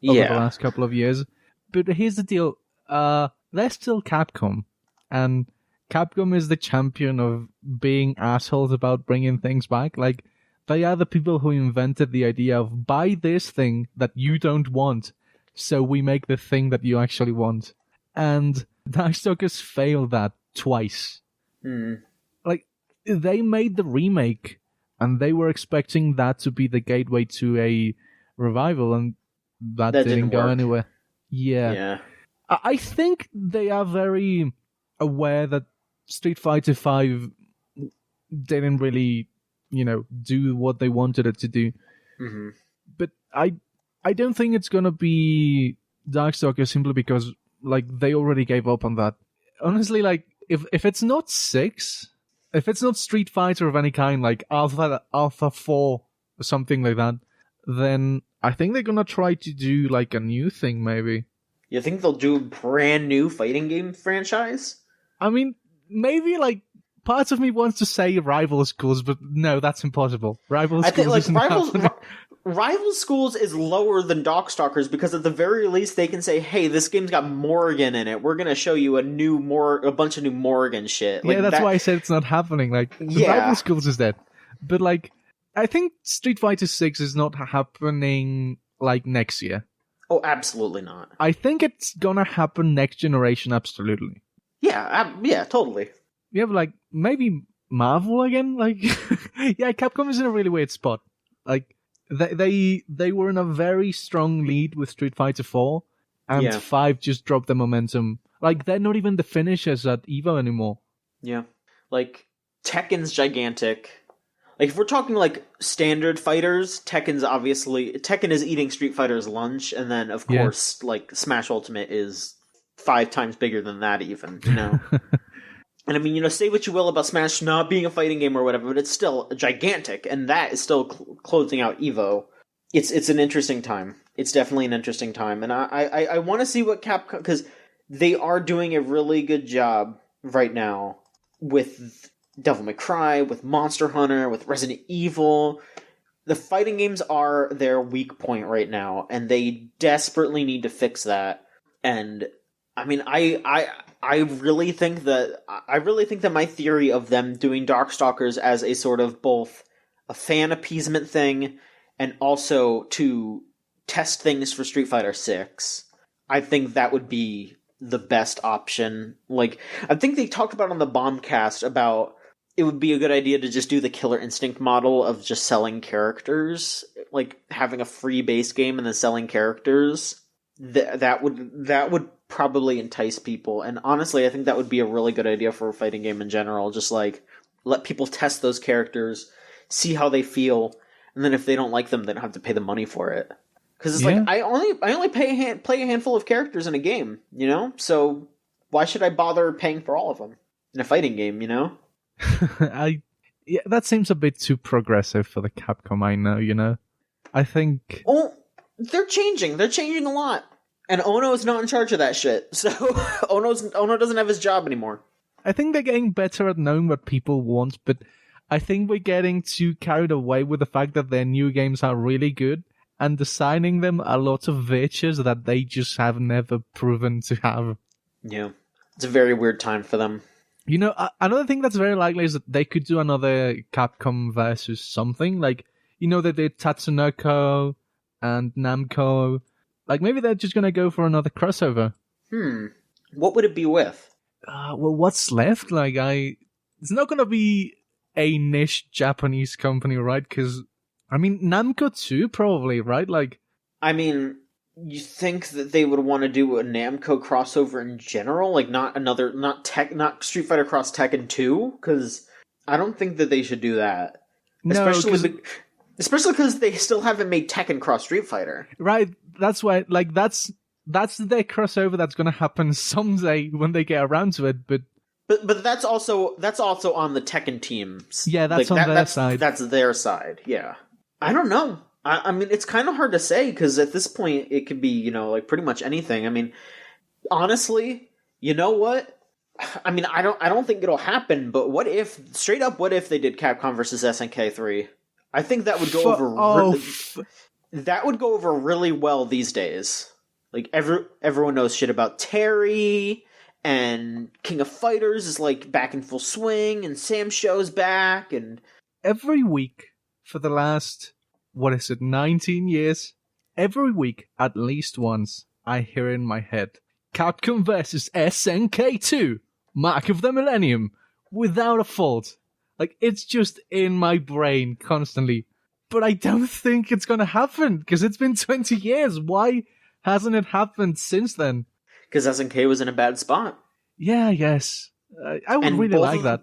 over the last couple of years, but here's the deal: they're still Capcom. And Capcom is the champion of being assholes about bringing things back. Like, they are the people who invented the idea of buy this thing that you don't want, so we make the thing that you actually want. And Darkstalkers failed that twice. Like, they made the remake, and they were expecting that to be the gateway to a revival, and that didn't go anywhere. Yeah. I think they are very aware that Street Fighter V didn't really, do what they wanted it to do. Mm-hmm. But I don't think it's gonna be Darkstalkers simply because like they already gave up on that. Honestly, like if it's not 6, if it's not Street Fighter of any kind, like Alpha 4 or something like that, then I think they're gonna try to do like a new thing maybe. You think they'll do a brand new fighting game franchise? I mean, maybe like parts of me wants to say Rival Schools, but no, that's impossible. Rival Schools is lower than Darkstalkers because at the very least they can say, "Hey, this game's got Morrigan in it. We're gonna show you a bunch of new Morrigan shit." Like, yeah, that's why I said it's not happening. Like, Rival Schools is dead, but like, I think Street Fighter 6 is not happening like next year. Oh, absolutely not. I think it's gonna happen next generation, absolutely. Yeah, totally. You have like maybe Marvel again. Like, yeah, Capcom is in a really weird spot. Like, they were in a very strong lead with Street Fighter 4, and 5 just dropped the momentum. Like, they're not even the finishers at EVO anymore. Yeah, like Tekken's gigantic. Like, if we're talking like standard fighters, Tekken is eating Street Fighter's lunch, and then of course, like Smash Ultimate is 5 times bigger than that even, And I mean, say what you will about Smash not being a fighting game or whatever, but it's still gigantic, and that is still closing out EVO. it's an interesting time. It's definitely an interesting time, and I want to see what Capcom, because they are doing a really good job right now with Devil May Cry, with Monster Hunter, with Resident Evil. The fighting games are their weak point right now, and they desperately need to fix that. And I mean, I really think that my theory of them doing Darkstalkers as a sort of both a fan appeasement thing and also to test things for Street Fighter 6, I think that would be the best option. Like, I think they talked about on the Bombcast about it would be a good idea to just do the Killer Instinct model of just selling characters, like having a free base game and then selling characters. That would probably entice people, and honestly, I think that would be a really good idea for a fighting game in general. Just like let people test those characters, see how they feel, and then if they don't like them, they don't have to pay the money for it. Because it's like I only play a handful of characters in a game, you know. So why should I bother paying for all of them in a fighting game, you know? Yeah, that seems a bit too progressive for the Capcom I know, you know? I think... Oh, they're changing. They're changing a lot. And Ono's not in charge of that shit. So Ono doesn't have his job anymore. I think they're getting better at knowing what people want, but I think we're getting too carried away with the fact that their new games are really good and assigning them a lot of virtues that they just have never proven to have. Yeah. It's a very weird time for them. You know, another thing that's very likely is that they could do another Capcom versus something. Like, you know, they did Tatsunoko and Namco. Like, maybe they're just going to go for another crossover. What would it be with? Well, what's left? Like, it's not going to be a niche Japanese company, right? Because, I mean, Namco too, probably, right? Like, I mean, you think that they would want to do a Namco crossover in general? Like, not Street Fighter Cross Tekken 2? Because I don't think that they should do that. No, especially because they still haven't made Tekken Cross Street Fighter. Right, that's why, like, that's their crossover that's going to happen someday when they get around to it, but that's also on the Tekken teams. Yeah, that's like, their side. That's their side, yeah. I don't know. I mean, it's kind of hard to say, because at this point, it could be, you know, like, pretty much anything. I mean, honestly, you know what? I mean, I don't think it'll happen, but what if they did Capcom versus SNK 3? I think that would go that would go over really well these days. Like, everyone knows shit about Terry, and King of Fighters is, like, back in full swing, and Sam Show's back, and... Every week for the last... 19 years? Every week, at least once, I hear in my head, Capcom vs. SNK 2, Mark of the Millennium, without a fault. Like, it's just in my brain constantly. But I don't think it's gonna happen, because it's been 20 years. Why hasn't it happened since then? Because SNK was in a bad spot. Yeah, yes. I would really like that.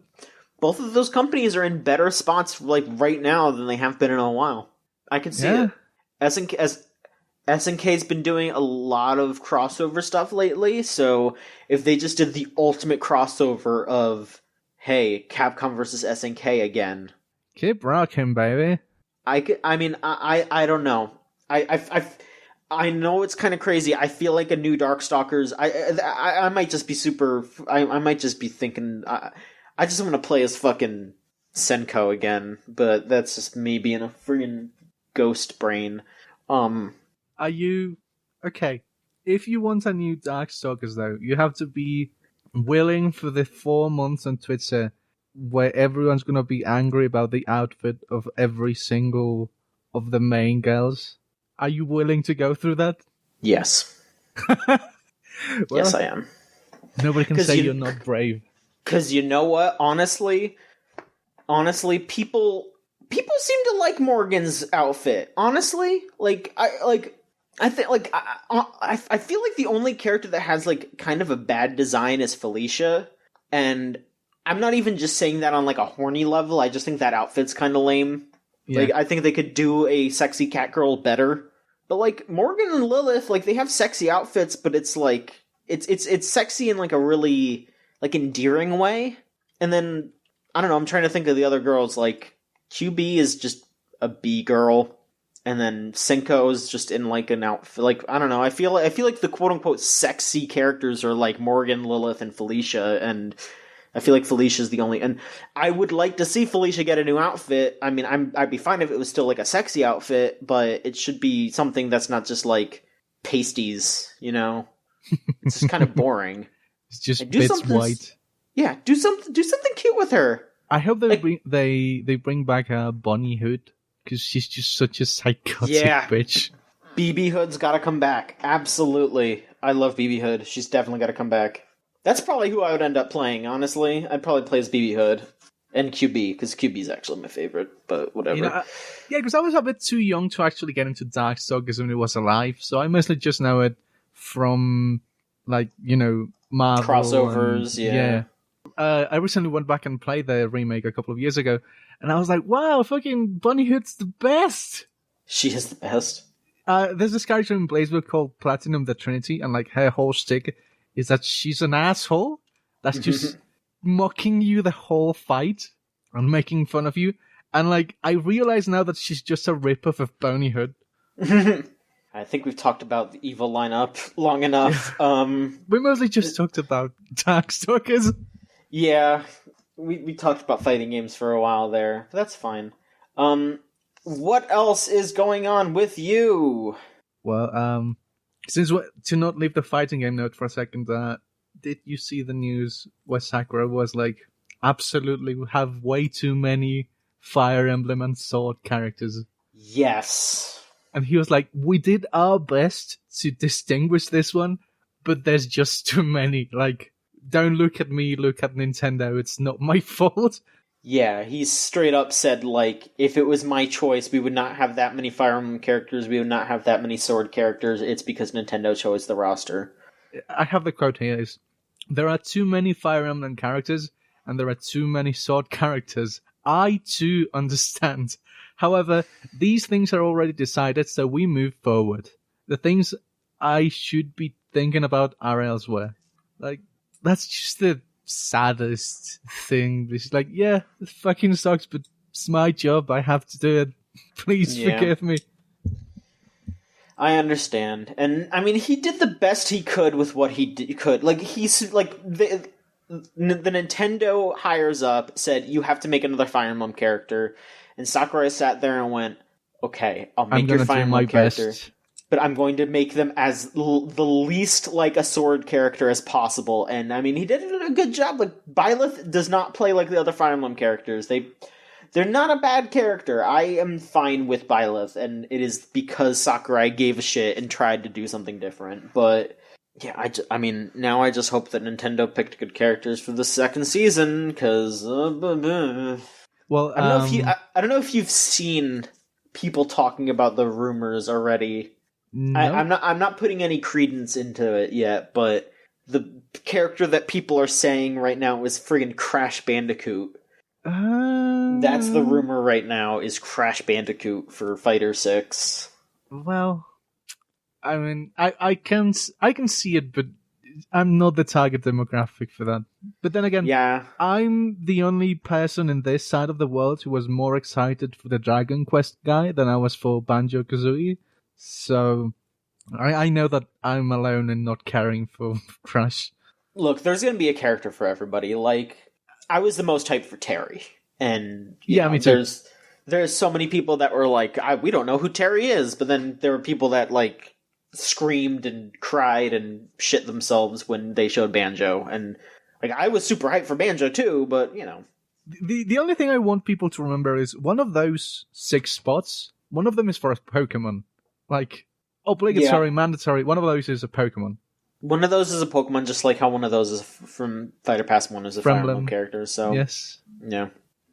Both of those companies are in better spots, like, right now than they have been in a while. I can see it. SNK's been doing a lot of crossover stuff lately, so if they just did the ultimate crossover of, hey, Capcom versus SNK again. Keep rocking, baby. I don't know. I know it's kind of crazy. I feel like a new Darkstalkers. I might just be I might just be thinking. I just want to play as fucking Senko again, but that's just me being a friggin' ghost brain. Are you okay? If you want a new Darkstalkers, though, you have to be willing for the 4 months on Twitter where everyone's gonna be angry about the outfit of every single of the main girls. Are you willing to go through that? Yes. Yes, I am. Nobody can say you're not brave. Because you know what? Honestly, people seem to like Morgan's outfit. Honestly, I feel like the only character that has, like, kind of a bad design is Felicia, and I'm not even just saying that on, like, a horny level. I just think that outfit's kind of lame. Yeah. Like, I think they could do a sexy cat girl better. But, like, Morgan and Lilith, like, they have sexy outfits, but it's like it's sexy in, like, a really, like, endearing way. And then I don't know. I'm trying to think of the other girls. Like, QB is just a B girl. And then Cinco's just in like an outfit. Like, I don't know. I feel like the quote unquote sexy characters are like Morgan, Lilith, and Felicia, and I feel like Felicia's the only. And I would like to see Felicia get a new outfit. I mean, I'd be fine if it was still like a sexy outfit, but it should be something that's not just like pasties. You know, it's just kind of boring. It's just bits white. Yeah, do something cute with her. I hope they bring back Bonnie Hood, because she's just such a psychotic bitch. BB Hood's got to come back. Absolutely. I love BB Hood. She's definitely got to come back. That's probably who I would end up playing, honestly. I'd probably play as BB Hood and QB, because QB's actually my favorite, but whatever. You know, yeah, because I was a bit too young to actually get into Darkstalkers when it was alive, so I mostly just know it from, like, you know, Marvel. Crossovers, yeah. I recently went back and played the remake a couple of years ago, and I was like, wow, fucking Bonnie Hood's the best! She is the best. There's this character in BlazBlue called Platinum the Trinity, and like her whole shtick is that she's an asshole that's just mocking you the whole fight and making fun of you. And like, I realize now that she's just a ripoff of Bonnie Hood. I think we've talked about the evil lineup long enough. We mostly just talked about Darkstalkers. Yeah, we talked about fighting games for a while there. But that's fine. What else is going on with you? Well, to not leave the fighting game note for a second, did you see the news where Sakura was like, absolutely have way too many Fire Emblem and Sword characters? Yes. And he was like, we did our best to distinguish this one, but there's just too many. Like, don't look at me, look at Nintendo, it's not my fault. Yeah, he straight up said, like, if it was my choice, we would not have that many Fire Emblem characters, we would not have that many Sword characters, it's because Nintendo chose the roster. I have the quote here, is, there are too many Fire Emblem characters, and there are too many Sword characters. I too understand. However, these things are already decided, so we move forward. The things I should be thinking about are elsewhere. Like, that's just the saddest thing. It's like, yeah, it fucking sucks, but it's my job. I have to do it. Please forgive me. I understand. And, I mean, he did the best he could with what he could. Like, he's, like, the Nintendo hires up said, you have to make another Fire Emblem character. And Sakurai sat there and went, okay, I'll make your Fire Emblem character. Best. But I'm going to make them as the least like a Sword character as possible. And, I mean, he did a good job. Like, Byleth does not play like the other Fire Emblem characters. They're not a bad character. I am fine with Byleth, and it is because Sakurai gave a shit and tried to do something different. But, yeah, I mean, now I just hope that Nintendo picked good characters for the second season, because... Well, I don't know if you've seen people talking about the rumors already. No. I'm not putting any credence into it yet, but the character that people are saying right now is friggin' Crash Bandicoot. That's the rumor right now, is Crash Bandicoot for Fighter 6. Well, I mean, I can see it, but I'm not the target demographic for that. But then again, yeah, I'm the only person in this side of the world who was more excited for the Dragon Quest guy than I was for Banjo-Kazooie. So I know that I'm alone in not caring for Crash. Look, there's going to be a character for everybody. Like, I was the most hyped for Terry. And yeah, me too. There's so many people that were like, we don't know who Terry is. But then there were people that, like, screamed and cried and shit themselves when they showed Banjo. And, like, I was super hyped for Banjo too, but, you know. The only thing I want people to remember is one of those 6 spots, one of them is for a Pokemon. Like, obligatory, mandatory, one of those is a Pokemon. One of those is a Pokemon, just like how one of those is from Fighter Pass 1 is a Fire Emblem character, so... Yes. Yeah.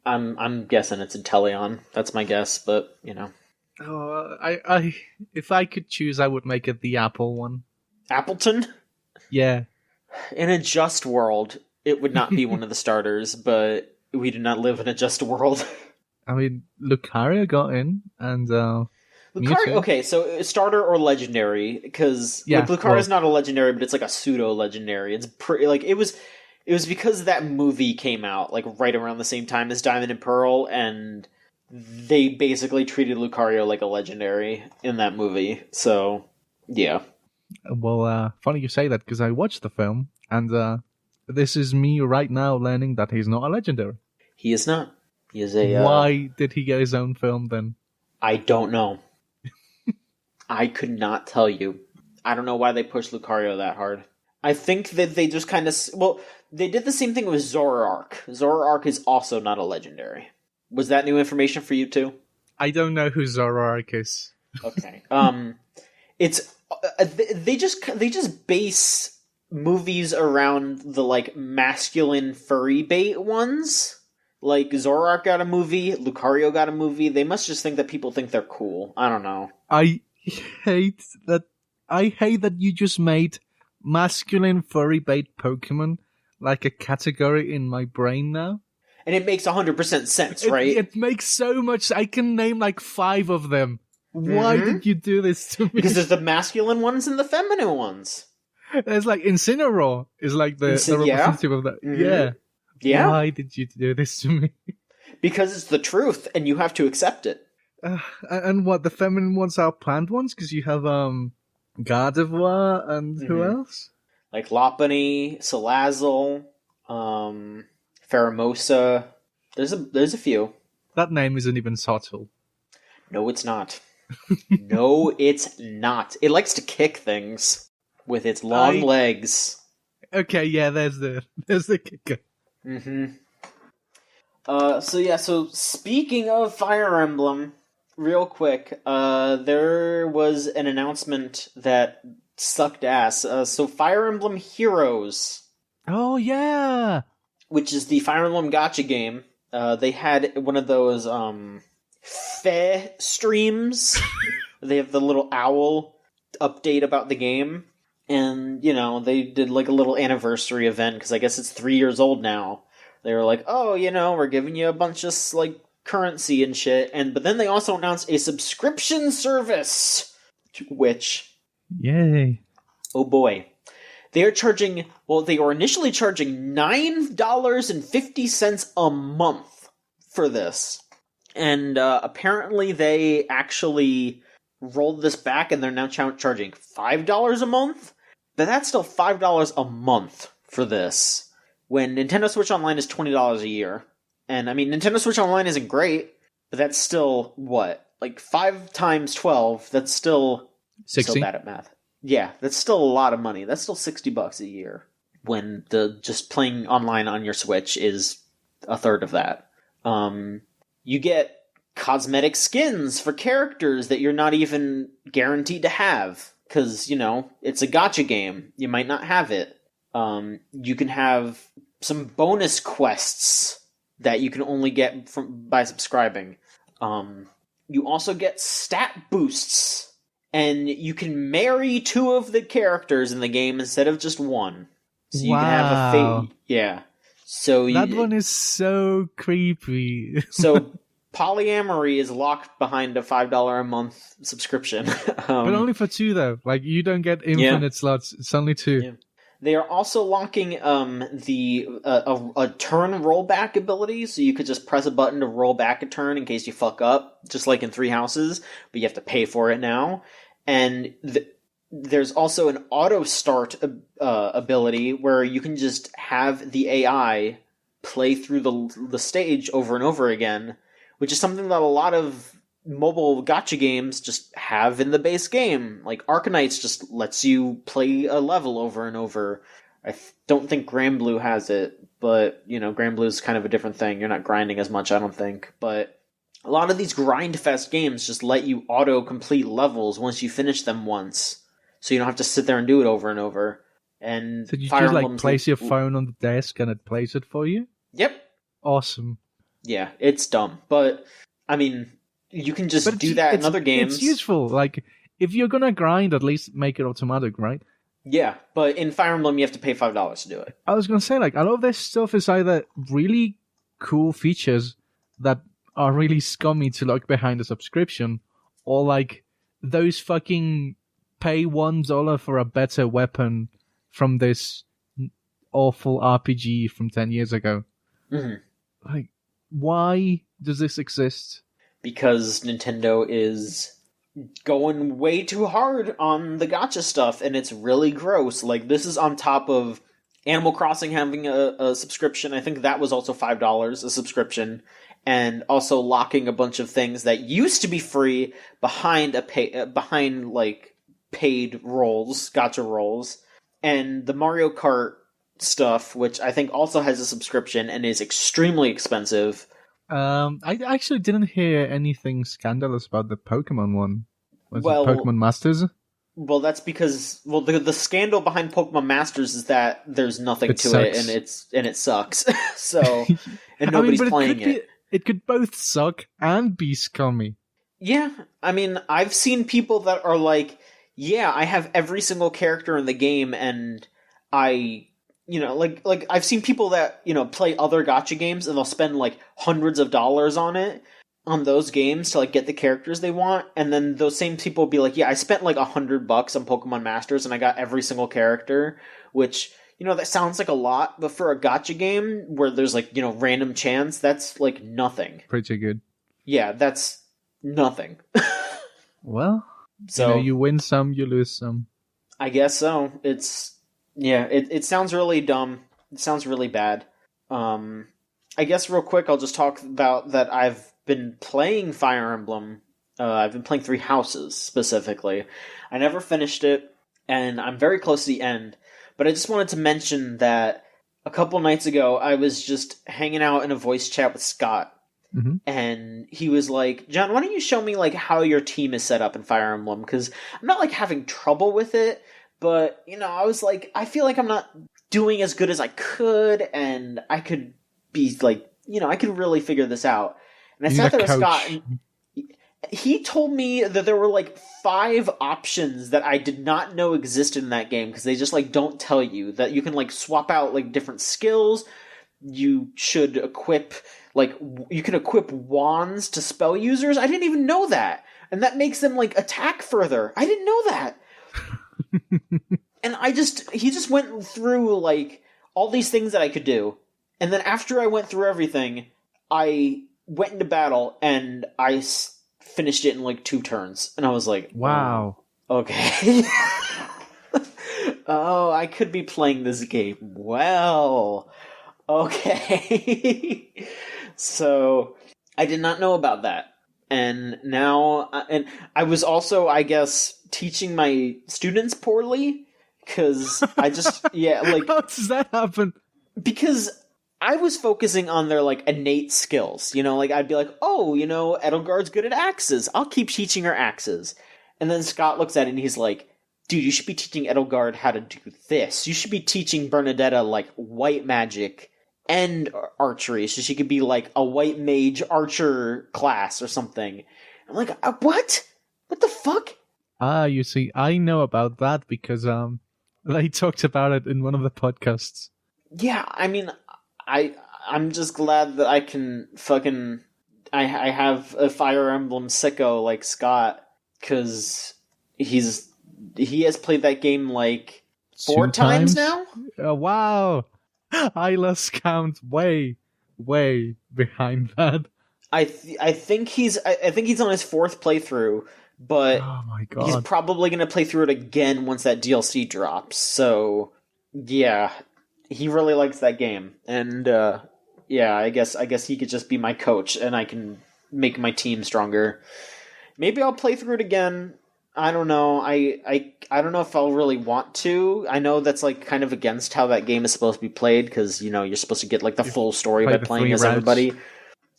I'm guessing it's Inteleon. That's my guess, but, you know. Oh, I if I could choose, I would make it the Apple one. Appleton? Yeah. In a just world, it would not be one of the starters, but we do not live in a just world. I mean, Lucaria got in, and Lucaria, okay, so starter or legendary, because Lucaria's not a legendary, but it's like a pseudo-legendary. It's pretty, like, it was because that movie came out, like, right around the same time as Diamond and Pearl, and they basically treated Lucario like a legendary in that movie. So, yeah. Well, funny you say that because I watched the film, and this is me right now learning that he's not a legendary. He is not. He is a. Why did he get his own film then? I don't know. I could not tell you. I don't know why they pushed Lucario that hard. I think that they just kind of... Well, they did the same thing with Zoroark. Zoroark is also not a legendary. Was that new information for you too? I don't know who Zoroark is. Okay. It's... They just base movies around the, like, masculine furry bait ones. Like, Zoroark got a movie, Lucario got a movie. They must just think that people think they're cool. I don't know. I hate that you just made masculine furry bait Pokemon like a category in my brain now. And it makes 100% sense, right? It makes so much... I can name like 5 of them. Why did you do this to me? Because there's the masculine ones and the feminine ones. There's like Incineroar is like the representative of that. Mm-hmm. Yeah. Why did you do this to me? Because it's the truth, and you have to accept it. And what, the feminine ones are plant ones? Because you have Gardevoir and who else? Like Lopunny, Salazzle, Pheromosa. There's a few. That name isn't even subtle. No, it's not. No, it's not. It likes to kick things with its long legs. Okay, yeah, there's the kicker. Mm-hmm. So speaking of Fire Emblem, real quick, there was an announcement that sucked ass. So Fire Emblem Heroes. Oh, yeah! Which is the Fire Emblem gacha game. They had one of those, Fe streams. They have the little owl update about the game. And, they did like a little anniversary event, because I guess it's 3 years old now. They were like, oh, we're giving you a bunch of, like, currency and shit. But then they also announced a subscription service. Which... Yay. Oh boy. They were initially charging $9.50 a month for this. And apparently they actually rolled this back and they're now charging $5 a month? But that's still $5 a month for this. When Nintendo Switch Online is $20 a year. And, I mean, Nintendo Switch Online isn't great, but that's still, what? Like, 5 times 12, that's still... 60? So bad at math. Yeah, that's still a lot of money. That's still $60 a year. When just playing online on your Switch is a third of that. You get cosmetic skins for characters that you're not even guaranteed to have. Because, it's a gacha game. You might not have it. You can have some bonus quests that you can only get by subscribing. You also get stat boosts. And you can marry 2 of the characters in the game instead of just 1. So you can have a fate. Yeah. So that one is so creepy. So polyamory is locked behind a $5 a month subscription. But only for 2 though. Like, you don't get infinite slots. It's only 2. Yeah. They are also locking a turn rollback ability, so you could just press a button to roll back a turn in case you fuck up, just like in 3 Houses, but you have to pay for it now. And there's also an auto start ability where you can just have the AI play through the stage over and over again, which is something that a lot of mobile gacha games just have in the base game. Like Arkanites just lets you play a level over and over. I don't think Granblue has it, but Granblue is kind of a different thing. You're not grinding as much, I don't think. But a lot of these grindfest games just let you auto-complete levels once you finish them once. So you don't have to sit there and do it over and over. And so you just like place your phone on the desk and it plays it for you? Yep. Awesome. Yeah, it's dumb. But, I mean... You can just do that in other games. It's useful. Like, if you're gonna grind, at least make it automatic, right? Yeah, but in Fire Emblem, you have to pay $5 to do it. I was gonna say, like, a lot of this stuff is either really cool features that are really scummy to look behind a subscription, or, like, those fucking pay $1 for a better weapon from this awful RPG from 10 years ago. Mm-hmm. Like, why does this exist? because Nintendo is going way too hard on the gacha stuff, and it's really gross. Like, this is on top of Animal Crossing having a subscription. I think that was also $5 a subscription, and also locking a bunch of things that used to be free behind behind like paid roles, gacha roles, and the Mario Kart stuff, which I think also has a subscription and is extremely expensive. I actually didn't hear anything scandalous about the Pokemon one. Was it Well, Pokemon Masters? Well, that's because the scandal behind Pokemon Masters is that there's nothing It to sucks. it, and it sucks. So, and nobody's but playing it. It could both suck and be scummy. Yeah, I mean, I've seen people that are like, yeah, I have every single character in the game, and I, like I've seen people that play other gacha games, and they'll spend like hundreds of dollars on those games to like get the characters they want, and then those same people will be like, yeah, I spent like $100 on Pokemon Masters and I got every single character, which that sounds like a lot, but for a gacha game where there's like random chance, that's like nothing. Pretty good. Yeah, that's nothing. Well, So you win some, you lose some. I guess so. It sounds really dumb. It sounds really bad. I guess real quick I'll just talk about that I've been playing Fire Emblem. I've been playing Three Houses, specifically. I never finished it, and I'm very close to the end. But I just wanted to mention that a couple nights ago, I was just hanging out in a voice chat with Scott. Mm-hmm. And he was like, John, why don't you show me like how your team is set up in Fire Emblem? Because I'm not like having trouble with it, but I was like, I feel like I'm not doing as good as I could, and I could be like, I could really figure this out. And I sat there with Scott, and he told me that there were like 5 options that I did not know existed in that game, because they just like don't tell you that you can like swap out like different skills. You should equip you can equip wands to spell users. I didn't even know that, and that makes them like attack further. I didn't know that. And he just went through like all these things that I could do, and then after I went through everything, I went into battle and I finished it in like 2 turns, and I was like, wow, okay. Oh, I could be playing this game well. Okay. So I did not know about that, and now, and I was also, I guess, teaching my students poorly, because I just like, how does that happen? Because I was focusing on their like innate skills, like I'd be like, oh, Edelgard's good at axes. I'll keep teaching her axes. And then Scott looks at it and he's like, dude, you should be teaching Edelgard how to do this. You should be teaching Bernadetta like white magic and archery, so she could be like a white mage archer class or something. I'm like, what? What the fuck? You see, I know about that because they talked about it in one of the podcasts. Yeah, I mean, I'm just glad that I can fucking I have a Fire Emblem sicko like Scott, because he has played that game like 4 times now. Wow. I lost count way behind that. I think he's on his 4th playthrough, but oh my God, he's probably going to play through it again once that DLC drops. So yeah, he really likes that game, and I guess he could just be my coach, and I can make my team stronger. Maybe I'll play through it again. I don't know. I don't know if I'll really want to. I know that's like kind of against how that game is supposed to be played, because you're supposed to get like the full story by playing as everybody.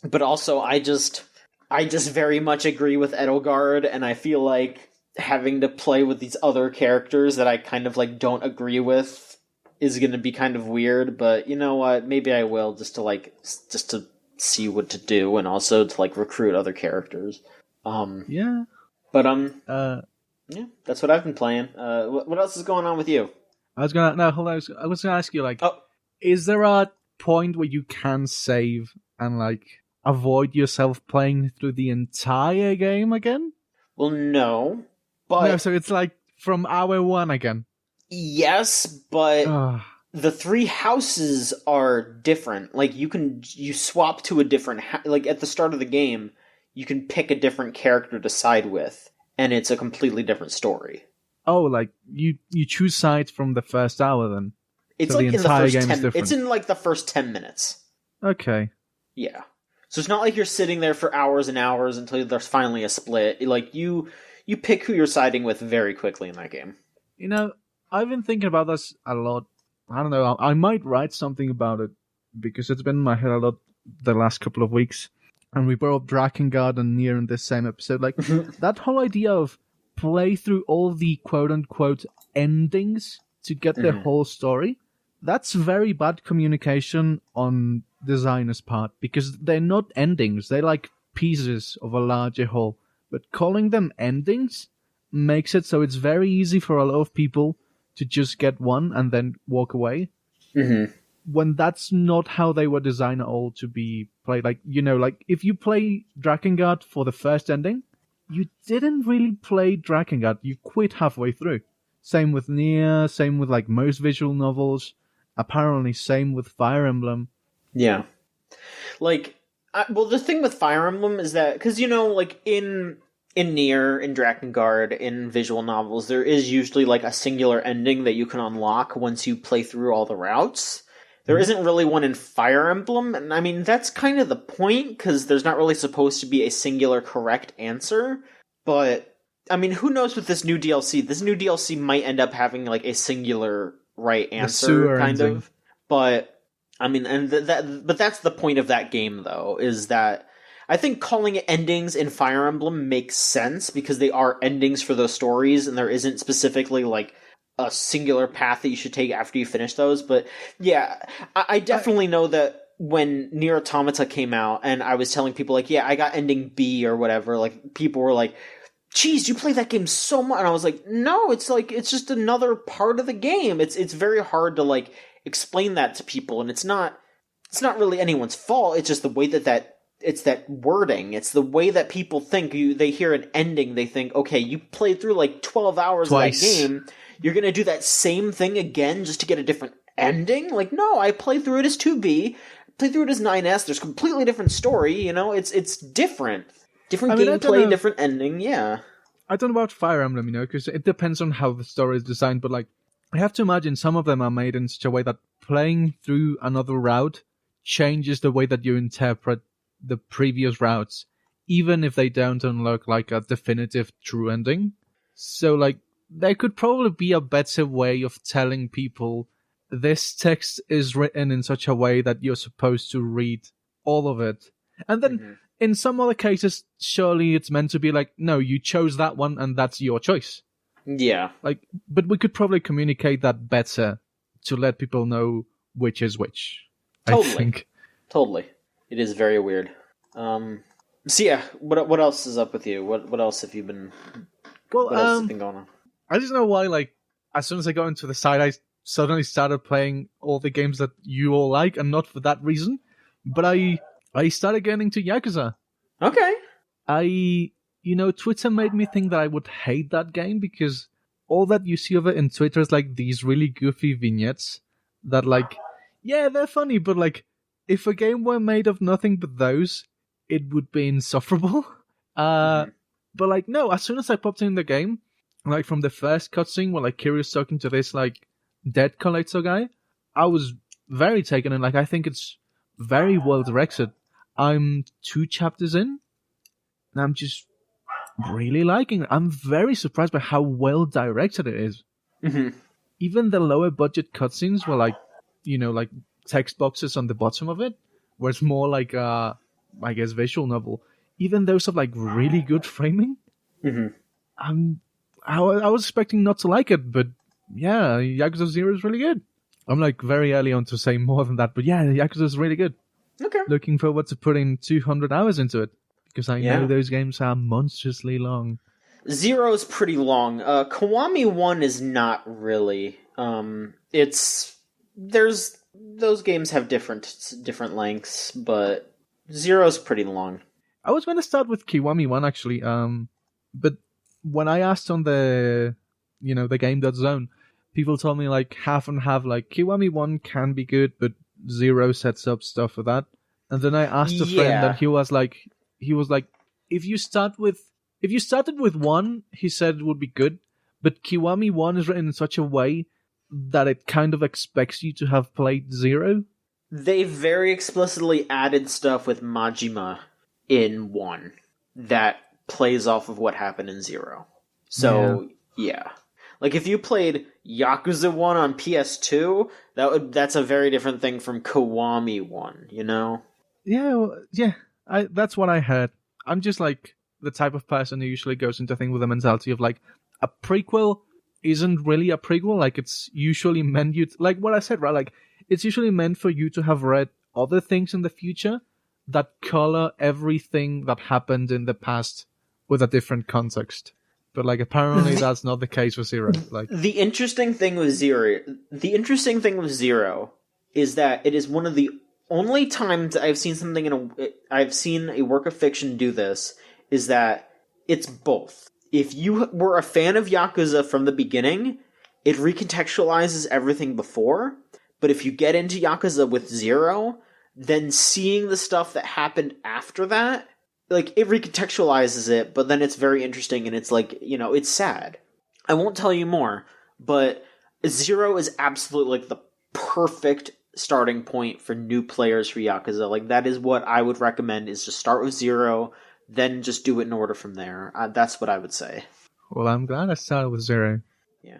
But also, I just very much agree with Edelgard, and I feel like having to play with these other characters that I kind of like don't agree with is going to be kind of weird. But you know what? Maybe I will, just to see what to do, and also to like recruit other characters. Yeah. But yeah, that's what I've been playing. What else is going on with you? I was gonna ask you, like, is there a point where you can save and like avoid yourself playing through the entire game again? Well, no, but no. So it's like from hour 1 again. Yes, but the 3 houses are different. Like you swap to a different like at the start of the game. you can pick a different character to side with, and it's a completely different story. Oh, like you choose sides from the first hour then? It's So like the in the entire first game is 10 different. it's in like the first 10 minutes. Okay. Yeah. So it's not like you're sitting there for hours and hours until there's finally a split. Like you pick who you're siding with very quickly in that game. You know, I've been thinking about this a lot. I don't know, I might write something about it because it's been in my head a lot the last couple of weeks. And we brought up Drakengard and Nier in this same episode. Like, that whole idea of play through all the quote-unquote endings to get the whole story, that's very bad communication on designers' part, because they're not endings, they're like pieces of a larger whole. But calling them endings makes it so it's very easy for a lot of people to just get one and then walk away. When that's not how they were designed at all to be played. Like, you know, like if you play Drakengard for the first ending, you didn't really play Drakengard, you quit halfway through. Same with Nier, same with like most visual novels, apparently same with Fire Emblem. Yeah. Like, well, the thing with Fire Emblem is that, because, you know, like in Nier, in Drakengard, in visual novels, there is usually like a singular ending that you can unlock once you play through all the routes. There isn't really one in Fire Emblem, and I mean, that's kind of the point, because there's not really supposed to be a singular correct answer, but, I mean, who knows with this new DLC? This new DLC might end up having, like, a singular right answer, kind of. But, I mean, and but that's the point of that game, though, is that I think calling it endings in Fire Emblem makes sense, because they are endings for those stories, and there isn't specifically, like, a singular path that you should take after you finish those. But yeah, I definitely know that when Nier Automata came out and I was telling people like, yeah, I got ending B or whatever, like people were like, geez, you play that game so much. And I was like, no, it's like, it's just another part of the game. It's very hard to like explain that to people. And it's not really anyone's fault. It's just the way it's that wording. It's the way that people think. They hear an ending, they think, okay, you played through like 12 hours Twice. of that game. You're going to do that same thing again just to get a different ending? Like, no, I played through it as 2B, played through it as 9S. There's a completely different story, you know? It's different. Different gameplay, different ending, yeah. I don't know about Fire Emblem, you know, because it depends on how the story is designed, but like, I have to imagine some of them are made in such a way that playing through another route changes the way that you interpret the previous routes, even if they don't unlock like a definitive true ending. So like, there could probably be a better way of telling people this text is written in such a way that you're supposed to read all of it. And then in some other cases, surely it's meant to be like, no, you chose that one and that's your choice. Yeah. Like, but we could probably communicate that better to let people know which is which. Totally. I think. Totally. It is very weird. So yeah, what else is up with you? What else have you been... Well, what else has been going on? I just know why, like, as soon as I got into the site, I suddenly started playing all the games that you all like, and not for that reason. But I started getting into Yakuza. Okay. Twitter made me think that I would hate that game, because all that you see of it in Twitter is, like, these really goofy vignettes that, like, yeah, they're funny, but, like, if a game were made of nothing but those, it would be insufferable. But, like, no, as soon as I popped in the game, like, from the first cutscene where, like, Kiryu's talking to this, like, debt collector guy, I was very taken in. Like, I think it's very well directed. I'm 2 chapters in, and I'm just really liking it. I'm very surprised by how well directed it is. Even the lower budget cutscenes were, like, you know, like, text boxes on the bottom of it, where it's more like, I guess, visual novel. Even those have, like, really good framing. I was expecting not to like it, but yeah, Yakuza 0 is really good. I'm like very early on to say more than that, but yeah, Yakuza is really good. Okay. Looking forward to putting 200 hours into it, because I know those games are monstrously long. 0 is pretty long. Kiwami 1 is not really. Those games have different lengths, but 0 is pretty long. I was going to start with Kiwami 1 actually, but when I asked on the game.zone, people told me like half and half, like Kiwami 1 can be good, but 0 sets up stuff for that. And then I asked a friend, and he was like, if you started with 1, he said it would be good, but Kiwami 1 is written in such a way that it kind of expects you to have played 0. They very explicitly added stuff with Majima in 1 that plays off of what happened in 0. So, yeah. Like, if you played Yakuza 1 on PS2, that's a very different thing from Kiwami 1, you know? Yeah, that's what I heard. I'm just like the type of person who usually goes into things with the mentality of like, a prequel isn't really a prequel. Like, it's usually meant like what I said, right? Like, it's usually meant for you to have read other things in the future that color everything that happened in the past with a different context. But like, apparently that's not the case with 0. Like, the interesting thing with Zero is that it is one of the only times I've seen I've seen a work of fiction do this, is that it's both. If you were a fan of Yakuza from the beginning, it recontextualizes everything before, but if you get into Yakuza with 0, then seeing the stuff that happened after that, like, it recontextualizes it, but then it's very interesting, and it's like, you know, it's sad. I won't tell you more, but 0 is absolutely, like, the perfect starting point for new players for Yakuza. Like, that is what I would recommend, is just start with 0, then just do it in order from there. That's what I would say. Well, I'm glad I started with 0. Yeah.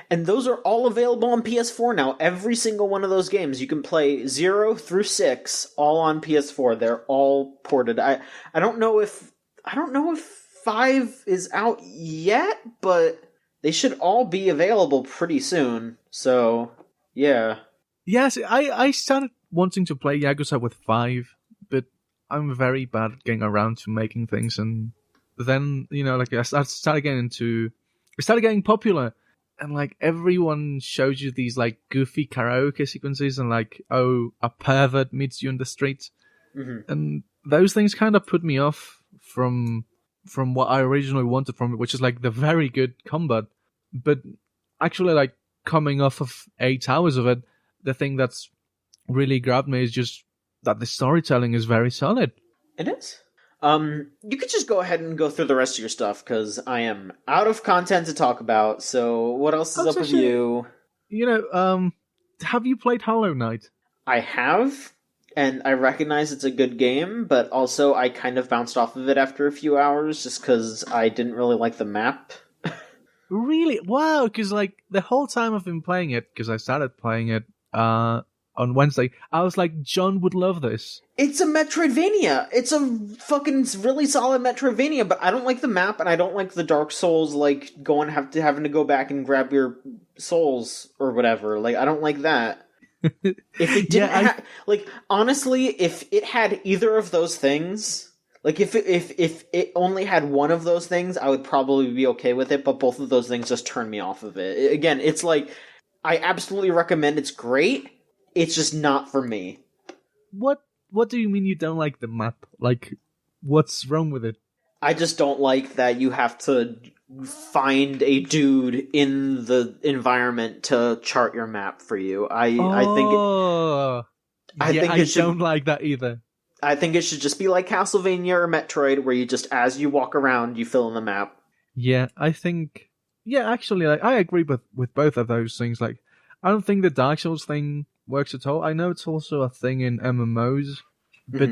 And those are all available on PS4 now. Every single one of those games. You can play 0 through 6 all on PS4. They're all ported. I don't know if 5 is out yet, but they should all be available pretty soon. So, yeah. Yes, I started wanting to play Yakuza with 5, but I'm very bad at getting around to making things, and then, you know, like, I started getting popular. And, like, everyone shows you these, like, goofy karaoke sequences and, like, oh, a pervert meets you in the street. Mm-hmm. And those things kind of put me off from what I originally wanted from it, which is, like, the very good combat. But actually, like, coming off of 8 hours of it, the thing that's really grabbed me is just that the storytelling is very solid. It is. You could just go ahead and go through the rest of your stuff, because I am out of content to talk about, so what else is up with you? You know, have you played Hollow Knight? I have, and I recognize it's a good game, but also I kind of bounced off of it after a few hours, just because I didn't really like the map. Really? Wow, because, like, the whole time I've been playing it, because I started playing it, on Wednesday, I was like, John would love this. It's a Metroidvania. It's a fucking really solid Metroidvania, but I don't like the map, and I don't like the Dark Souls, like, having to go back and grab your souls or whatever. Like, I don't like that. If it didn't like, honestly, if it had either of those things, like, if it only had one of those things, I would probably be okay with it, but both of those things just turn me off of it. Again, it's like, I absolutely recommend, it's great. It's just not for me. What do you mean you don't like the map? Like, what's wrong with it? I just don't like that you have to find a dude in the environment to chart your map for you. I don't like that either. I think it should just be like Castlevania or Metroid, where you just, as you walk around, you fill in the map. Yeah, I think... Yeah, actually, like, I agree with both of those things. Like, I don't think the Dark Souls thing works at all. I know it's also a thing in MMOs, but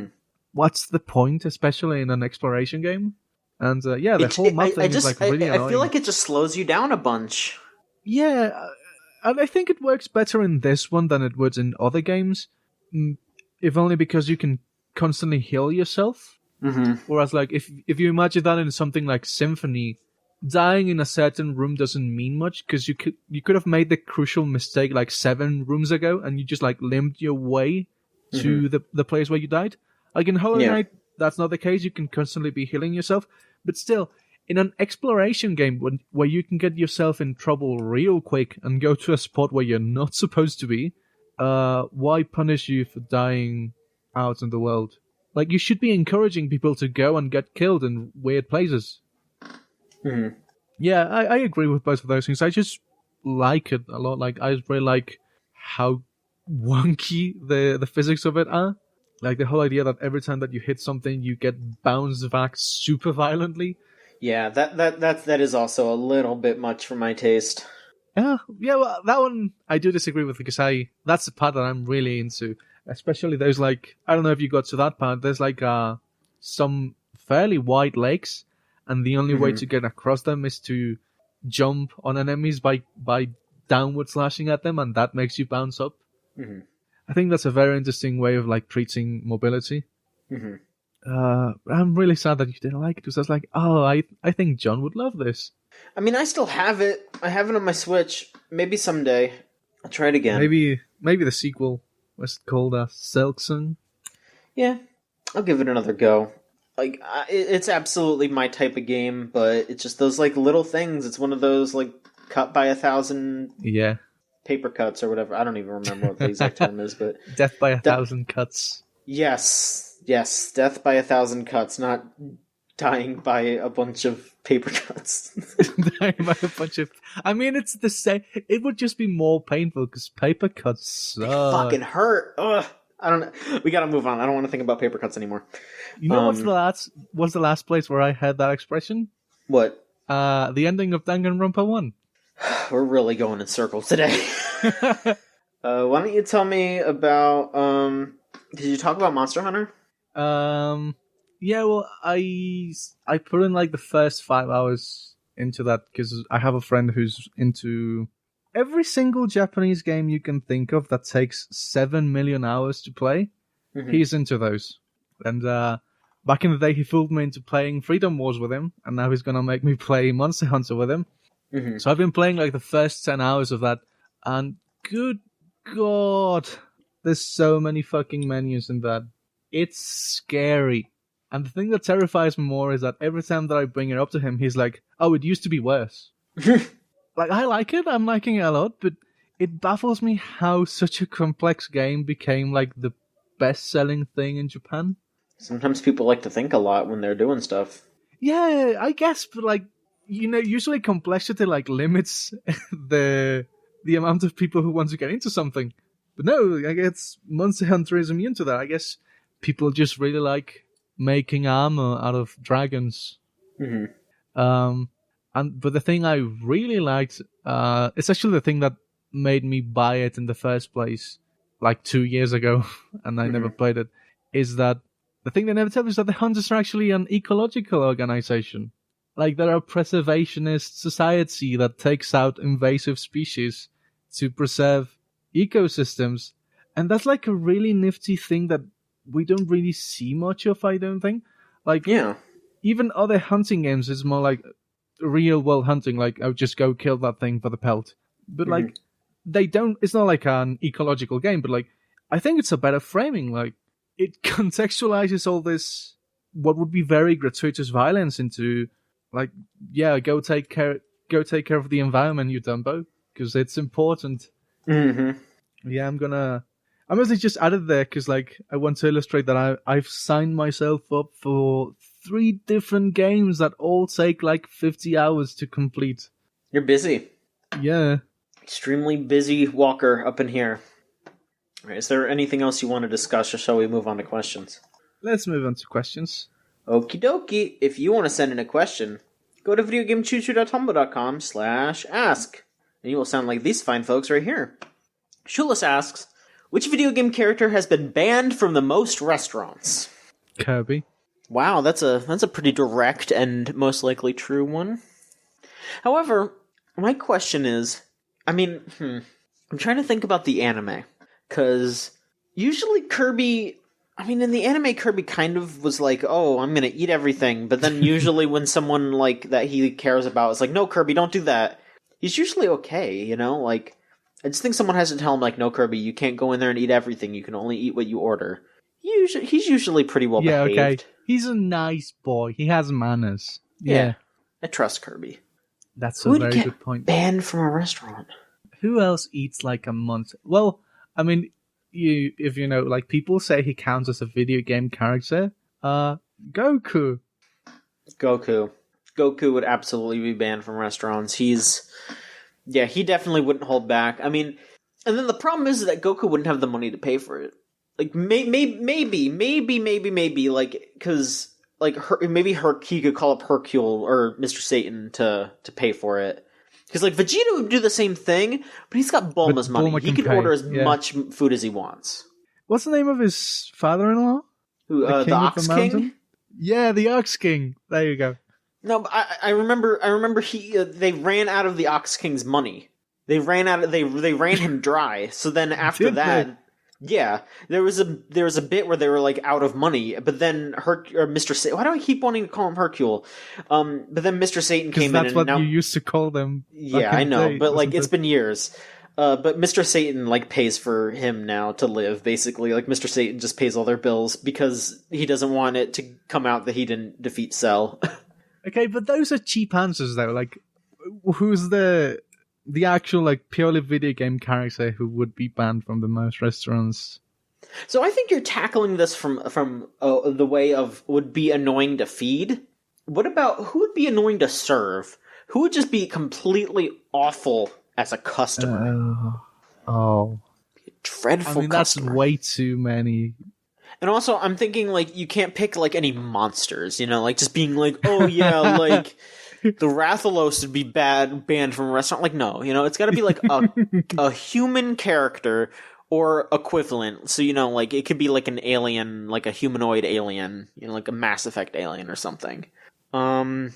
what's the point, especially in an exploration game? And the whole map thing is like really annoying. I feel like it just slows you down a bunch. Yeah, and I think it works better in this one than it would in other games, if only because you can constantly heal yourself. Mm-hmm. Whereas, like, if you imagine that in something like Symphony, dying in a certain room doesn't mean much, because you could have made the crucial mistake like 7 rooms ago, and you just like limped your way to the place where you died. Like in Hollow Knight, that's not the case. You can constantly be healing yourself, but still, in an exploration game where you can get yourself in trouble real quick and go to a spot where you're not supposed to be, why punish you for dying out in the world? Like, you should be encouraging people to go and get killed in weird places. Mm-hmm. Yeah, I agree with both of those things. I just like it a lot. Like, I really like how wonky the physics of it are. Like the whole idea that every time that you hit something, you get bounced back super violently. Yeah, that is also a little bit much for my taste. Yeah. Well, that one I do disagree with because that's the part that I'm really into. Especially those like I don't know if you got to that part. There's like some fairly wide lakes, and the only way to get across them is to jump on enemies by downward slashing at them, and that makes you bounce up. Mm-hmm. I think that's a very interesting way of like treating mobility. Mm-hmm. I'm really sad that you didn't like it because I was like, oh, I think John would love this. I mean, I still have it. I have it on my Switch. Maybe someday I'll try it again. Maybe the sequel was called Silksong. Yeah, I'll give it another go. Like, it's absolutely my type of game, but it's just those like little things. It's one of those like cut by 1,000 paper cuts or whatever. I don't even remember what the exact term is, but death by 1,000 cuts. Yes, death by 1,000 cuts, not dying by a bunch of paper cuts. Dying by a bunch of... I mean, it's the same. It would just be more painful because paper cuts fucking hurt. Ugh. I don't know. We gotta move on. I don't want to think about paper cuts anymore. You know what's the last place where I heard that expression? What? The ending of Danganronpa 1. We're really going in circles today. Why don't you tell me about... Did you talk about Monster Hunter? Yeah, well, I put in like the first 5 hours into that because I have a friend who's into every single Japanese game you can think of that takes 7 million hours to play. Mm-hmm. He's into those. And back in the day, he fooled me into playing Freedom Wars with him, and now he's gonna make me play Monster Hunter with him. Mm-hmm. So I've been playing like the first 10 hours of that, and good God, there's so many fucking menus in that. It's scary. And the thing that terrifies me more is that every time that I bring it up to him, he's like, oh, it used to be worse. Like, I like it, I'm liking it a lot, but it baffles me how such a complex game became like the best-selling thing in Japan. Sometimes people like to think a lot when they're doing stuff. Yeah, I guess, but like, you know, usually complexity like limits the amount of people who want to get into something. But no, I guess Monster Hunter is immune to that. I guess people just really like making armor out of dragons. Mm-hmm. But the thing I really liked, it's actually the thing that made me buy it in the first place, like 2 years ago, and I never played it, is that the thing they never tell you is that the Hunters are actually an ecological organization. Like, they're a preservationist society that takes out invasive species to preserve ecosystems. And that's like a really nifty thing that we don't really see much of, I don't think. Like, yeah, even other hunting games is more like real world hunting, like, oh, just go kill that thing for the pelt. But like, they don't, it's not like an ecological game, but like, I think it's a better framing. Like, it contextualizes all this, what would be very gratuitous violence into, like, yeah, go take care of the environment, you Dumbo, because it's important. Mm-hmm. Yeah, I mostly just added there because, like, I want to illustrate that I've signed myself up for 3 different games that all take like 50 hours to complete. You're busy. Yeah. Extremely busy walker up in here. All right, is there anything else you want to discuss, or shall we move on to questions? Let's move on to questions. Okie dokie. If you want to send in a question, go to videogamechoochoo.tumblr.com/ask, and you will sound like these fine folks right here. Shulis asks, which video game character has been banned from the most restaurants? Kirby. Wow, that's a pretty direct and most likely true one. However, my question is, I mean, I'm trying to think about the anime, because usually Kirby, I mean, in the anime, Kirby kind of was like, oh, I'm gonna eat everything, but then usually when someone like that he cares about is like, no, Kirby, don't do that, he's usually okay, you know? Like, I just think someone has to tell him, like, no, Kirby, you can't go in there and eat everything, you can only eat what you order. He's usually pretty well behaved. Yeah, okay. He's a nice boy. He has manners. Yeah. I trust Kirby. That's a very good point. Banned from a restaurant. Who else eats like a month? Well, I mean, if you know, like, people say he counts as a video game character. Goku. Goku would absolutely be banned from restaurants. He definitely wouldn't hold back. I mean, and then the problem is that Goku wouldn't have the money to pay for it. like maybe like because like maybe he could call up Hercule or Mr. Satan to pay for it. Because like Vegeta would do the same thing, but he's got Bulma's But money. Bulma He can could pay, order as yeah. much food as he wants. What's the name of his father-in-law? Who, The king the of Ox the King? mountain? Yeah, the Ox King. There you go. No, but I remember they ran out of the Ox King's money. They ran him dry. So then after Did that, they? yeah, there was a bit where they were like out of money. But then Mr. Satan. Why do I keep wanting to call him Hercule? But then Mr. Satan came in, Because that's and what now you used to call them. yeah, Back in I the know, day, but like wasn't it's it? been years. But Mr. Satan like pays for him now to live. Basically, like Mr. Satan just pays all their bills because he doesn't want it to come out that he didn't defeat Cell. Okay, but those are cheap answers though. Like, who's the actual like purely video game character who would be banned from the most restaurants? So I think you're tackling this from the way of would be annoying to feed. What about who would be annoying to serve? Who would just be completely awful as a customer? Oh, Dreadful I mean that's customer. way too many. And also, I'm thinking like you can't pick like any monsters. You know, like just being like, oh yeah, like the Rathalos would be banned from a restaurant. Like no, you know, it's got to be like a human character. Or equivalent, so you know, like it could be like an alien, like a humanoid alien, you know, like a Mass Effect alien or something. I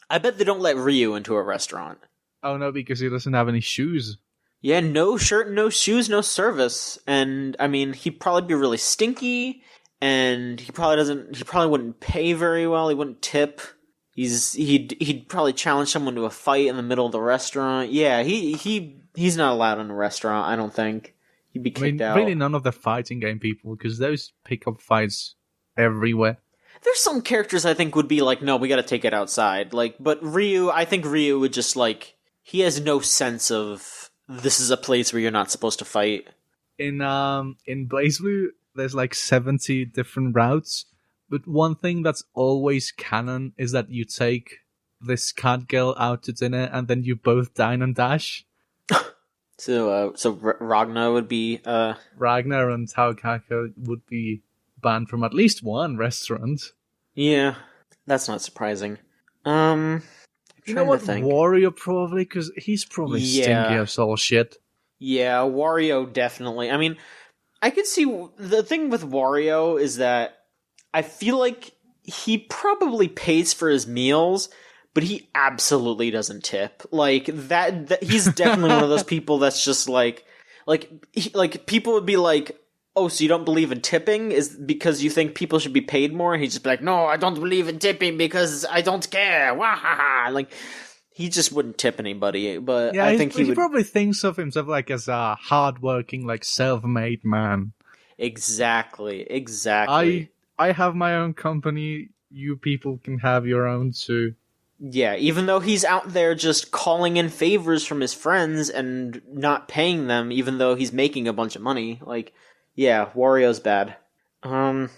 bet they don't let Ryu into a restaurant. Oh no, because he doesn't have any shoes. Yeah, no shirt, no shoes, no service, and I mean, he'd probably be really stinky, and he probably wouldn't pay very well. He wouldn't tip. He'd probably challenge someone to a fight in the middle of the restaurant. Yeah, he's not allowed in a restaurant. I don't think. He'd be kicked out. Really none of the fighting game people, because those pick up fights everywhere. There's some characters I think would be like, no, we gotta take it outside. Like, but Ryu, I think Ryu would just like, he has no sense of, this is a place where you're not supposed to fight. In BlazBlue, there's like 70 different routes, but one thing that's always canon is that you take this cat girl out to dinner and then you both dine and dash. So Ragnar would be Ragnar and Taokaka would be banned from at least one restaurant. Yeah, that's not surprising. I'm you know what? think. Wario probably, because he's probably stinky as all shit. Yeah, Wario definitely. I mean, I could see the thing with Wario is that I feel like he probably pays for his meals. But he absolutely doesn't tip. Like that he's definitely one of those people that's just like people would be like, "Oh, so you don't believe in tipping is because you think people should be paid more?" And he'd just be like, "No, I don't believe in tipping because I don't care." Wahaha. Like he just wouldn't tip anybody. But yeah, I think he would probably thinks of himself like as a hardworking, like self-made man. Exactly. I have my own company. You people can have your own too. Yeah, even though he's out there just calling in favors from his friends and not paying them, even though he's making a bunch of money. Like, yeah, Wario's bad. Gotta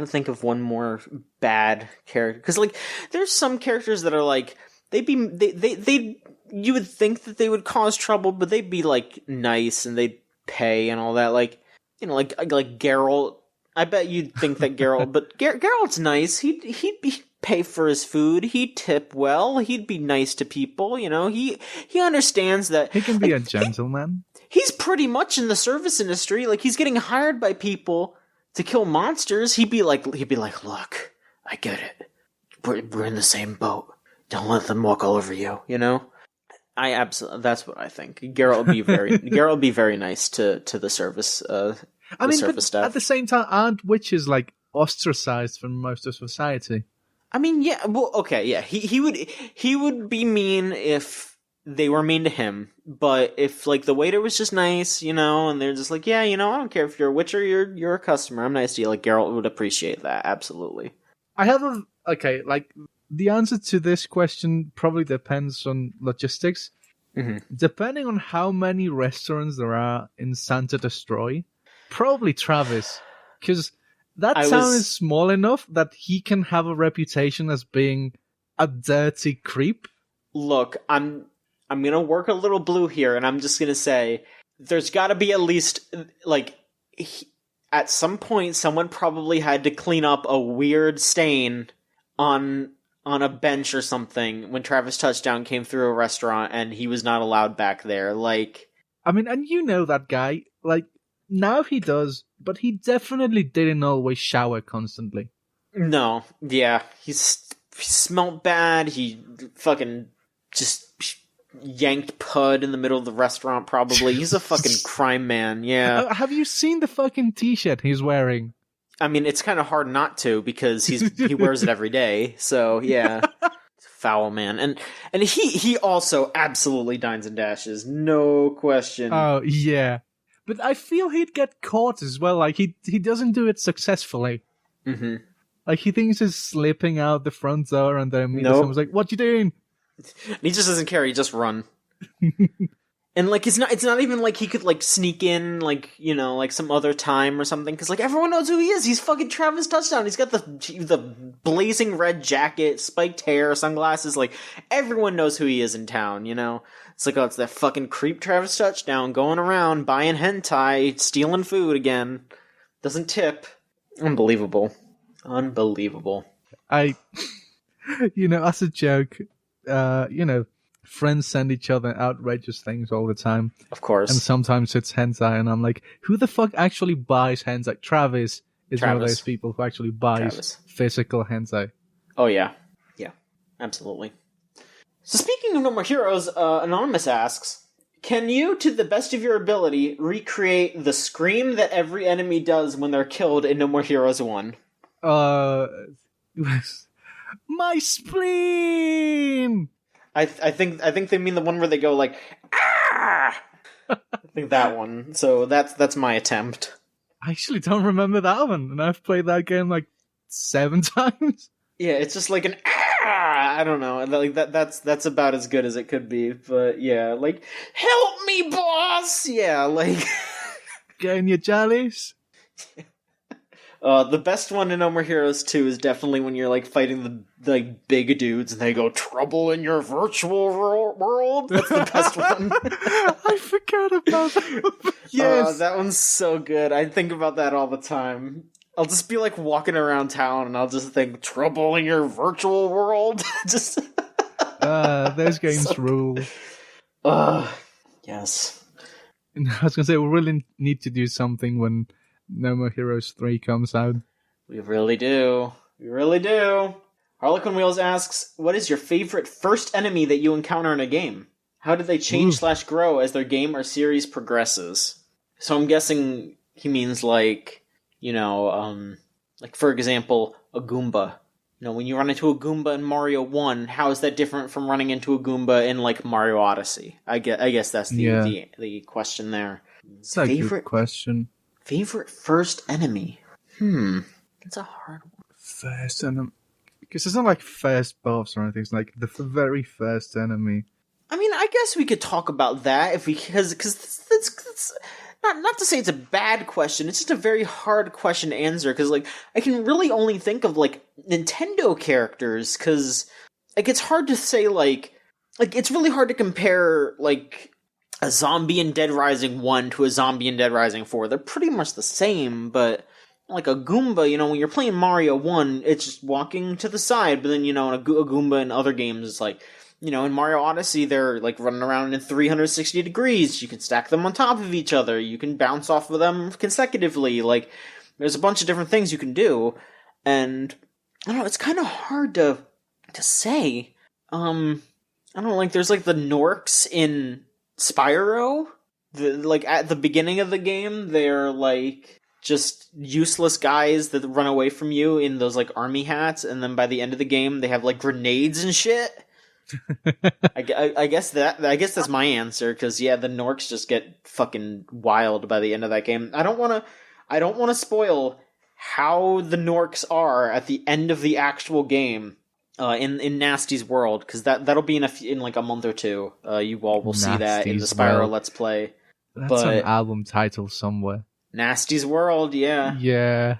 think of one more bad character. Because, like, there's some characters that are, like, you would think that they would cause trouble, but they'd be, like, nice and they'd pay and all that. Like, you know, like Geralt. I bet you'd think that Geralt, but Geralt's nice. He'd pay for his food. He'd tip well. He'd be nice to people. You know, he understands that he can be a gentleman. He's pretty much in the service industry. Like he's getting hired by people to kill monsters. He'd be like, look, I get it. We're in the same boat. Don't let them walk all over you. You know. I absolutely. That's what I think. Geralt would be very nice to the service. I mean, but stuff. At the same time, aren't witches like ostracized from most of society? I mean, yeah. Well, okay, yeah. He would be mean if they were mean to him, but if like the waiter was just nice, you know, and they're just like, yeah, you know, I don't care if you're a witch or you're a customer. I'm nice to you. Like Geralt would appreciate that absolutely. I have like the answer to this question probably depends on logistics. Mm-hmm. Depending on how many restaurants there are in Santa Destroy. Probably Travis, because that town is small enough that he can have a reputation as being a dirty creep. Look, I'm gonna work a little blue here, and I'm just gonna say there's got to be at least like at some point someone probably had to clean up a weird stain on a bench or something when Travis Touchdown came through a restaurant and he was not allowed back there. Like, I mean, and you know that guy. Like, now he does, but he definitely didn't always shower constantly. no, yeah, he smelled bad. He fucking just yanked pud in the middle of the restaurant. Probably, he's a fucking crime man. Yeah, Have you seen the fucking t-shirt he's wearing? I mean, it's kind of hard not to because he wears it every day. So yeah, foul man, and he also absolutely dines and dashes, no question. Oh yeah, but I feel he'd get caught as well. Like he doesn't do it successfully. Mm-hmm. Like he thinks he's slipping out the front door, and then Nope. someone's like, "What you doing?" And he just doesn't care. He just run. And like it's not even like he could like sneak in like, you know, like some other time or something, because like everyone knows who he is. He's fucking Travis Touchdown. He's got the blazing red jacket, spiked hair, sunglasses. Like everyone knows who he is in town. You know, it's like, oh, it's that fucking creep Travis Touchdown going around buying hentai, stealing food again. Doesn't tip. Unbelievable. I, as a joke, friends send each other outrageous things all the time. Of course. And sometimes it's hentai, and I'm like, who the fuck actually buys hentai? Travis is one of those people who actually buys physical hentai. Oh, yeah. Yeah, absolutely. So speaking of No More Heroes, Anonymous asks, can you, to the best of your ability, recreate the scream that every enemy does when they're killed in No More Heroes 1? My spleen! I think they mean the one where they go like, ah! I think that one. So that's my attempt. I actually don't remember that one, and I've played that game like 7 times. Yeah, it's just like an ah! I don't know. Like that's about as good as it could be. But yeah, like, help me, boss! Yeah, like Getting your jellies. The best one in No More Heroes 2 is definitely when you're like fighting the like big dudes and they go, trouble in your virtual world. That's the best one. I forgot about that. Yes. That one's so good. I think about that all the time. I'll just be like walking around town and I'll just think, trouble in your virtual world. Just those games so rule. Yes. I was gonna say, we really need to do something when No More Heroes 3 comes out. We really do. Harlequin Wheels asks, what is your favorite first enemy that you encounter in a game? How do they change / grow as their game or series progresses? So I'm guessing he means like, like for example, a Goomba. When you run into a Goomba in Mario 1, how is that different from running into a Goomba in like Mario Odyssey? I guess that's the question there. It's a good question. Favorite first enemy? That's a hard one. First enemy? Because it's not like first boss or anything. It's like the very first enemy. I mean, I guess we could talk about that because that's not to say it's a bad question. It's just a very hard question to answer because like I can really only think of like Nintendo characters because like it's hard to say like it's really hard to compare like a zombie in Dead Rising 1 to a zombie in Dead Rising 4. They're pretty much the same, but like a Goomba, when you're playing Mario 1, it's just walking to the side, but then, a Goomba in other games is like, in Mario Odyssey, they're like running around in 360 degrees. You can stack them on top of each other. You can bounce off of them consecutively. Like, there's a bunch of different things you can do, and I don't know, it's kind of hard to say. I don't know, like, there's like the Norks in Spyro, like at the beginning of the game, they're like just useless guys that run away from you in those like army hats, and then by the end of the game, they have like grenades and shit. I guess that's my answer because the Norks just get fucking wild by the end of that game. I don't want to spoil how the Norks are at the end of the actual game. In Nasty's world, because that'll be in like a month or two. You all will see that in the Spyro Let's Play. That's an album title somewhere. Nasty's World, yeah. Yeah.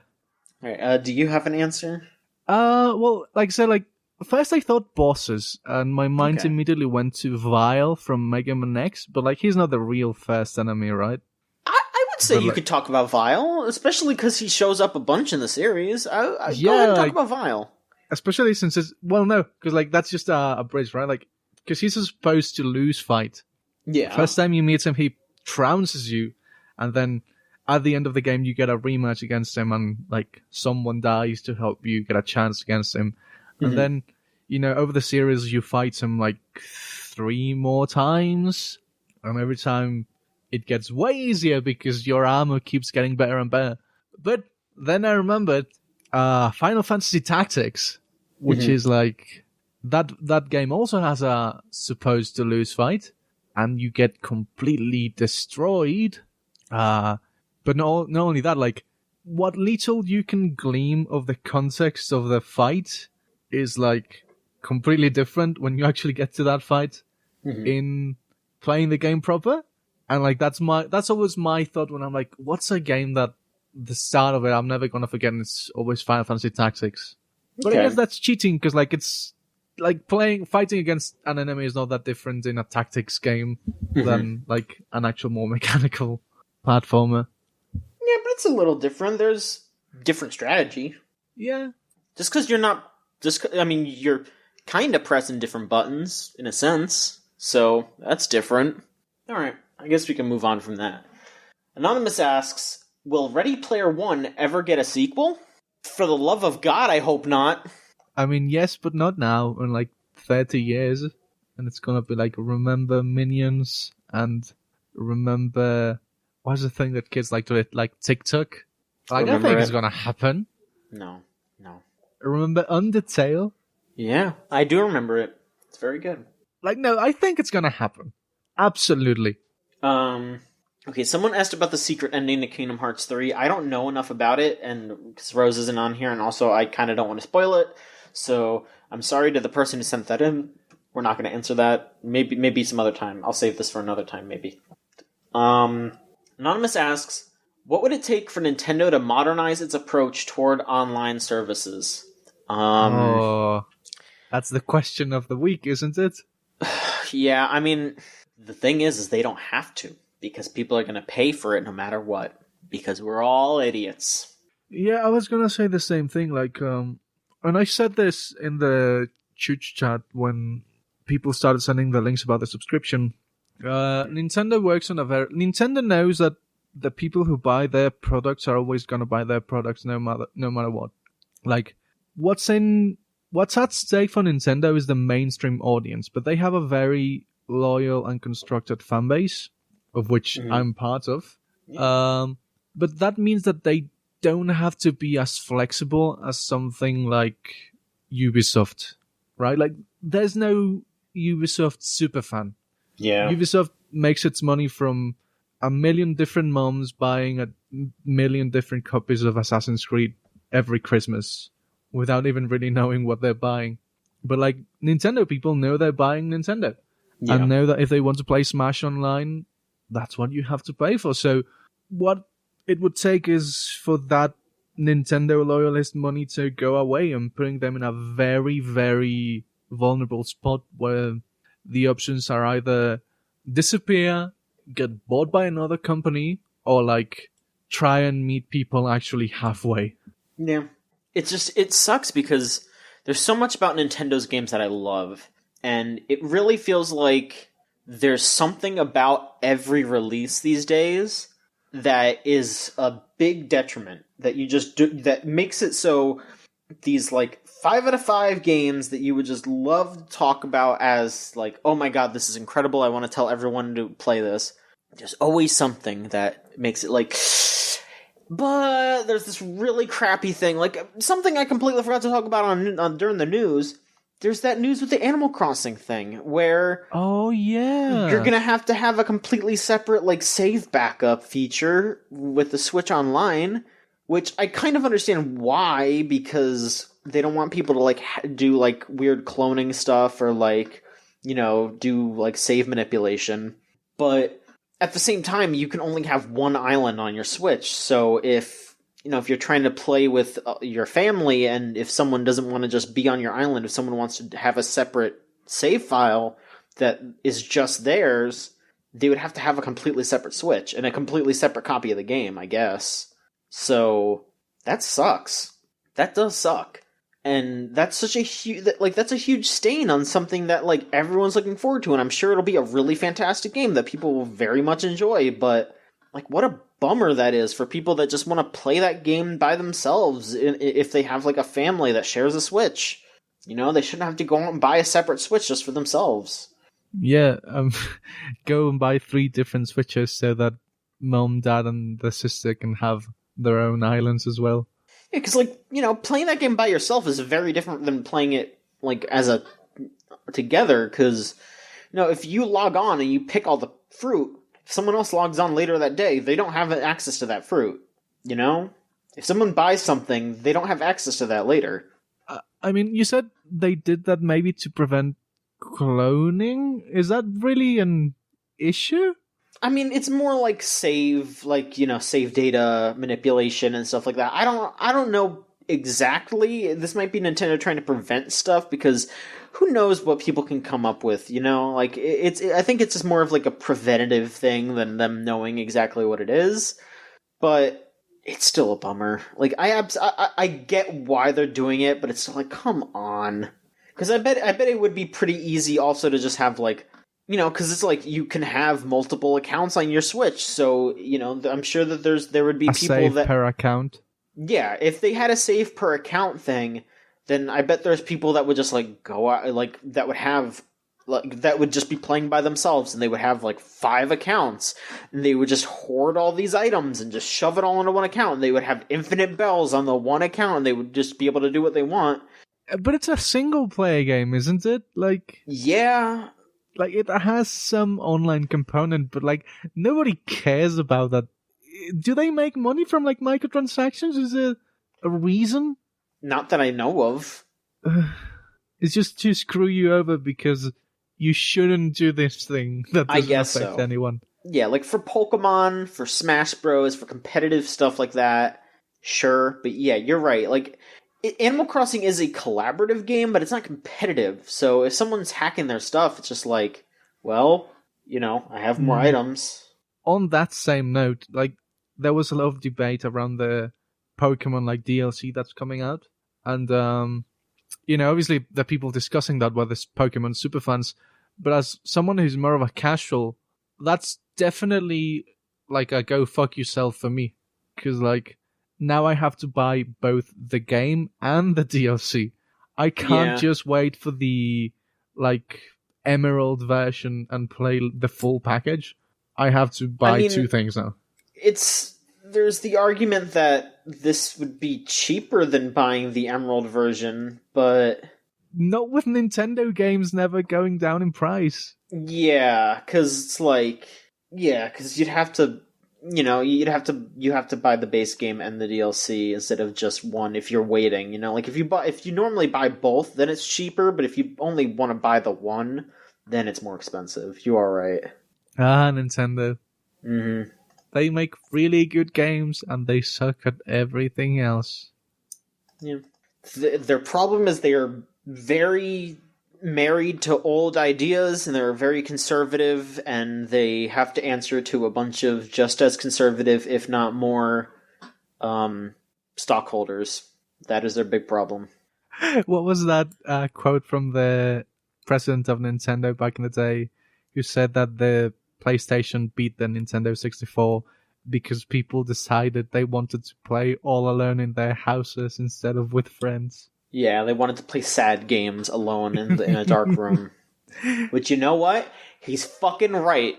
All right, do you have an answer? Well, like I said, like first I thought bosses, and my mind immediately went to Vile from Mega Man X, but like he's not the real first enemy, right? I would I'd say But you could talk about Vile, especially because he shows up a bunch in the series. Go yeah, ahead and talk about Vile. especially since it's no, because that's just a bridge, right? Like, because he's supposed to lose fight. Yeah. First time you meet him, he trounces you, and then at the end of the game, you get a rematch against him, and like someone dies to help you get a chance against him, and then over the series you fight him like 3 more times, and every time it gets way easier because your armor keeps getting better and better. But then I remembered Final Fantasy Tactics, which is like that game also has a supposed to lose fight, and you get completely destroyed. But not only that, like what little you can glean of the context of the fight is like completely different when you actually get to that fight in playing the game proper. And like that's always my thought when I'm like, what's a game that the start of it I'm never gonna forget, and it's always Final Fantasy Tactics. But I guess that's cheating because like it's like fighting against an enemy is not that different in a tactics game than like an actual more mechanical platformer. Yeah, but it's a little different. There's different strategy. Yeah. Just because you're kind of pressing different buttons in a sense, so that's different. All right, I guess we can move on from that. Anonymous asks, will Ready Player One ever get a sequel? For the love of God, I hope not. I mean, yes, but not now. In like 30 years, and it's gonna be like remember Minions and remember what's the thing that kids like to it, like TikTok. Like, I don't think it's gonna happen. No. Remember Undertale? Yeah, I do remember it. It's very good. Like, no, I think it's gonna happen. Absolutely. Okay, someone asked about the secret ending to Kingdom Hearts 3. I don't know enough about it, and because Rose isn't on here, and also I kind of don't want to spoil it, so I'm sorry to the person who sent that in. We're not going to answer that. Maybe some other time. I'll save this for another time, maybe. Anonymous asks, what would it take for Nintendo to modernize its approach toward online services? That's the question of the week, isn't it? Yeah, I mean, the thing is they don't have to, because people are going to pay for it no matter what, because we're all idiots. Yeah, I was going to say the same thing, like, and I said this in the Chooch chat when people started sending the links about the subscription. Nintendo works on Nintendo knows that the people who buy their products are always going to buy their products no matter what. Like, what's at stake for Nintendo is the mainstream audience, but they have a very loyal and constructed fan base, of which I'm part of. Yeah. But that means that they don't have to be as flexible as something like Ubisoft, right? Like, there's no Ubisoft superfan. Yeah. Ubisoft makes its money from a million different moms buying a million different copies of Assassin's Creed every Christmas without even really knowing what they're buying. But like, Nintendo people know they're buying Nintendo and know that if they want to play Smash Online, that's what you have to pay for. So what it would take is for that Nintendo loyalist money to go away and putting them in a very, very vulnerable spot where the options are either disappear, get bought by another company, or like try and meet people actually halfway. Yeah. It sucks because there's so much about Nintendo's games that I love, and it really feels like there's something about every release these days that is a big detriment that you just do, that makes it so these like 5 out of 5 games that you would just love to talk about as like, oh my god, this is incredible, I want to tell everyone to play this. There's always something that makes it like, but there's this really crappy thing, like something I completely forgot to talk about on during the news. There's that news with the Animal Crossing thing where you're gonna have to have a completely separate like save backup feature with the Switch Online, which I kind of understand why, because they don't want people to like do like weird cloning stuff or like, you know, do like save manipulation. But at the same time, you can only have one island on your Switch. So if you're trying to play with your family, and if someone doesn't want to just be on your island, if someone wants to have a separate save file that is just theirs, they would have to have a completely separate Switch and a completely separate copy of the game, I guess. So that sucks. That does suck. And that's such a huge, that's a huge stain on something that like everyone's looking forward to, and I'm sure it'll be a really fantastic game that people will very much enjoy. But like, what a bummer that is for people that just want to play that game by themselves. If they have like a family that shares a Switch, they shouldn't have to go out and buy a separate Switch just for themselves. Yeah, go and buy 3 different Switches so that mom, dad, and the sister can have their own islands as well. Yeah, because, playing that game by yourself is very different than playing it, as a together, because, if you log on and you pick all the fruit, if someone else logs on later that day, they don't have access to that fruit, If someone buys something, they don't have access to that later. I mean, you said they did that maybe to prevent cloning? Is that really an issue? I mean, it's more like save data manipulation and stuff like that. I don't know exactly. This might be Nintendo trying to prevent stuff, because who knows what people can come up with, I think it's just more of like a preventative thing than them knowing exactly what it is. But it's still a bummer. Like, I get why they're doing it, but it's still like, come on. Because I bet it would be pretty easy also to just have because it's like you can have multiple accounts on your Switch, so I'm sure that there would be a people save that per account. Yeah, if they had a save per account thing, then I bet there's people that would just go out that would have that would just be playing by themselves, and they would have 5 accounts, and they would just hoard all these items and just shove it all into one account, and they would have infinite bells on the one account, and they would just be able to do what they want. But it's a single player game, isn't it? Yeah. It has some online component, but nobody cares about that. Do they make money from microtransactions? Is there a reason? Not that I know of. It's just to screw you over because you shouldn't do this thing that doesn't affect anyone. Yeah, for Pokemon, for Smash Bros, for competitive stuff like that, sure. But yeah, you're right. Animal Crossing is a collaborative game, but it's not competitive. So if someone's hacking their stuff, it's just I have more items. On that same note, there was a lot of debate around the Pokemon DLC that's coming out. And, obviously the people discussing that were the Pokemon superfans. But as someone who's more of a casual, that's definitely a go fuck yourself for me. Because, now I have to buy both the game and the DLC. I can't just wait for the, Emerald version and play the full package. I have to buy 2 things now. There's the argument that this would be cheaper than buying the Emerald version, but... Not with Nintendo games never going down in price. Yeah, because it's because you'd have to... you have to buy the base game and the DLC instead of just one if you're waiting. If you normally buy both, then it's cheaper, but if you only want to buy the one, then it's more expensive. You are right. Nintendo. Mm-hmm. They make really good games and they suck at everything else. Yeah. Their problem is they are very married to old ideas, and they're very conservative, and they have to answer to a bunch of just as conservative, if not more, stockholders. That is their big problem. What was that quote from the president of Nintendo back in the day, who said that the PlayStation beat the Nintendo 64 because people decided they wanted to play all alone in their houses instead of with friends? Yeah, they wanted to play sad games alone in a dark room. But you know what? He's fucking right.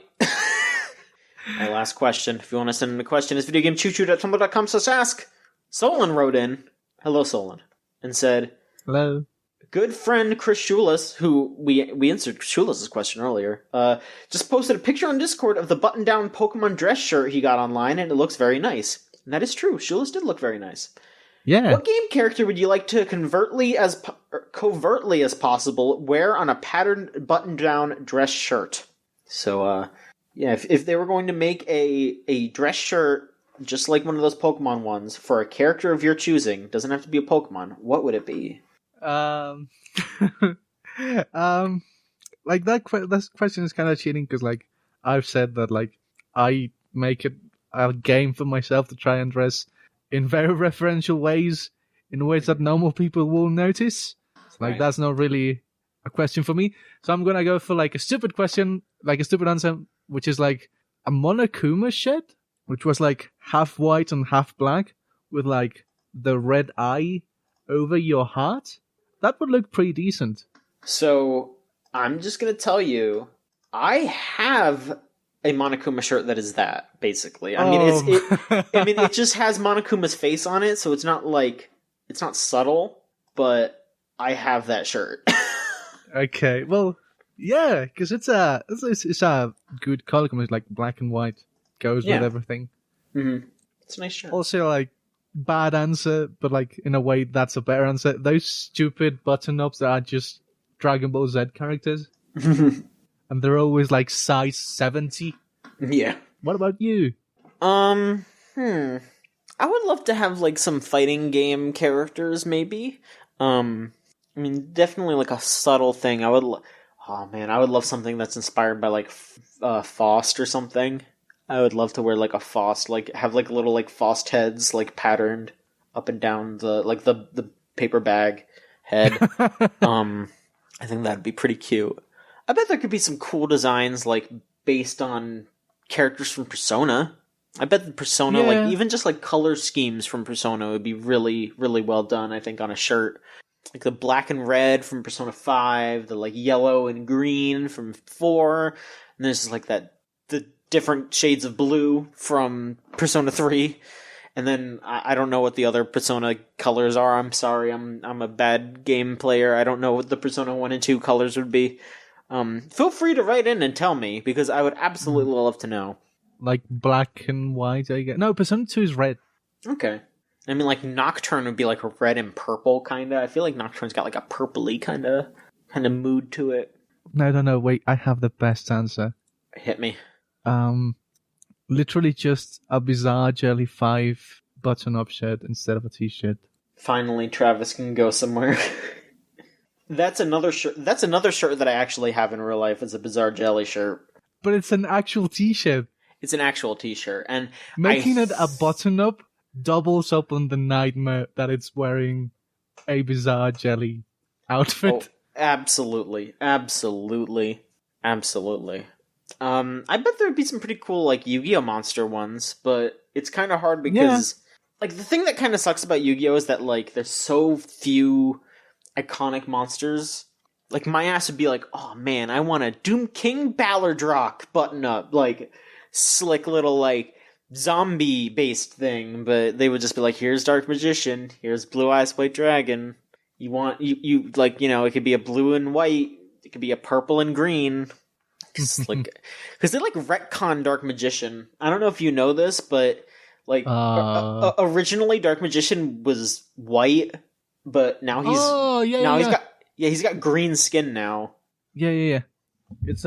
My last question. If you want to send in a question, is videogamechoochoo.tumblr.com/ask. Solon wrote in, hello Solon, and said, hello. Good friend Chris Schulis, who we answered Schulis' question earlier, just posted a picture on Discord of the button-down Pokemon dress shirt he got online, and it looks very nice. And that is true. Schulis did look very nice. Yeah. What game character would you like to covertly as possible wear on a patterned button-down dress shirt? So, if they were going to make a dress shirt just like one of those Pokemon ones for a character of your choosing, doesn't have to be a Pokemon, what would it be? That question is kind of cheating because I've said that like I make it a game for myself to try and dress in very referential ways, in ways that normal people will notice. Like, Right. that's not really a question for me. So I'm gonna go for like a stupid question, like a stupid answer, which is like a Monokuma shed, which was like half white and half black, with like the red eye over your heart. That would look pretty decent. So I'm just gonna tell you, I have a Monokuma shirt that is that, basically. I mean, it just has Monokuma's face on it, so it's not subtle, but I have that shirt. Okay, well, yeah, because it's a good color combination, like black and white goes with everything. Mm-hmm. It's a nice shirt. Also, like, bad answer, but like in a way that's a better answer. Those stupid button-ups that are just Dragon Ball Z characters, and they're always like size 70. Yeah. What about you? I would love to have like some fighting game characters, maybe. I mean, definitely like a subtle thing. I would love something that's inspired by like Faust or something. I would love to wear like a Faust, like have like little like Faust heads like patterned up and down the paper bag head. I think that'd be pretty cute. I bet there could be some cool designs like based on characters from Persona. I bet the Persona, like even just like color schemes from Persona would be really, really well done, I think, on a shirt. Like the black and red from Persona 5, the like yellow and green from 4, and there's just like the different shades of blue from Persona 3. And then I don't know what the other Persona colors are. I'm sorry, I'm a bad game player. I don't know what the Persona 1 and 2 colors would be. Feel free to write in and tell me, because I would absolutely love to know. Like black and white, I guess. No, Persona 2 is red. Okay. I mean, like, Nocturne would be, like, a red and purple, kind of. I feel like Nocturne's got, like, a purpley kind of mood to it. No, wait, I have the best answer. Hit me. Literally just a Bizarre Jelly 5 button-up shirt instead of a t-shirt. Finally, Travis can go somewhere. That's another shirt that I actually have in real life, is a Bizarre Jelly shirt. But it's an actual t-shirt. It's an actual t-shirt, and making it a button-up doubles up on the nightmare that it's wearing a Bizarre Jelly outfit. Oh, absolutely. I bet there'd be some pretty cool, like, Yu-Gi-Oh! Monster ones, but it's kind of hard because, like, the thing that kind of sucks about Yu-Gi-Oh! Is that, like, there's so few iconic monsters. Like, my ass would be like, oh man, I want a Doom King Ballardrock button-up, like, slick little, like, zombie-based thing, but they would just be like, here's Dark Magician, here's Blue Eyes White Dragon. You like, you know, it could be a blue and white, it could be a purple and green. Because they, like, retcon Dark Magician. I don't know if you know this, but, like, originally Dark Magician was white, but now he's got green skin now. Yeah. It's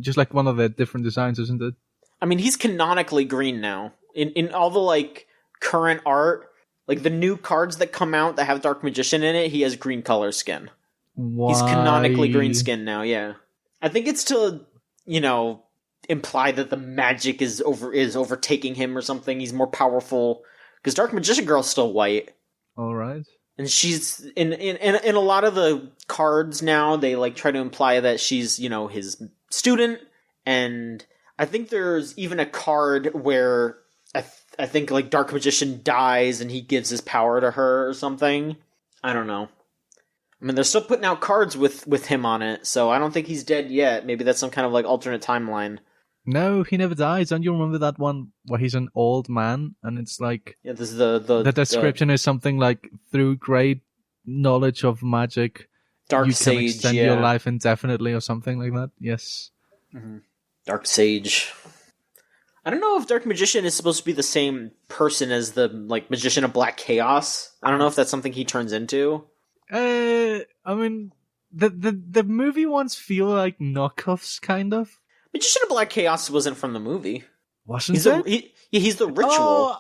just like one of the different designs, isn't it? I mean, he's canonically green now. In all the, like, current art, like, the new cards that come out that have Dark Magician in it, he has green color skin. Why? He's canonically green skin now, yeah. I think it's to, you know, imply that the magic is overtaking him or something. He's more powerful. Because Dark Magician Girl's still white. Alright. And she's, in a lot of the cards now, they, like, try to imply that she's, you know, his student, and I think there's even a card where I think, like, Dark Magician dies and he gives his power to her or something. I don't know. I mean, they're still putting out cards with him on it, so I don't think he's dead yet. Maybe that's some kind of, like, alternate timeline. No, he never dies. Don't you remember that one where he's an old man and it's like... Yeah, this is the description is something like, through great knowledge of magic, Dark Sage, can extend your life indefinitely or something like that. Yes. Mm-hmm. Dark Sage. I don't know if Dark Magician is supposed to be the same person as the, like, Magician of Black Chaos. I don't know if that's something he turns into. I mean, the movie ones feel like knockoffs, kind of. Magician of Black Chaos wasn't from the movie. Wasn't it? He's the ritual. Oh,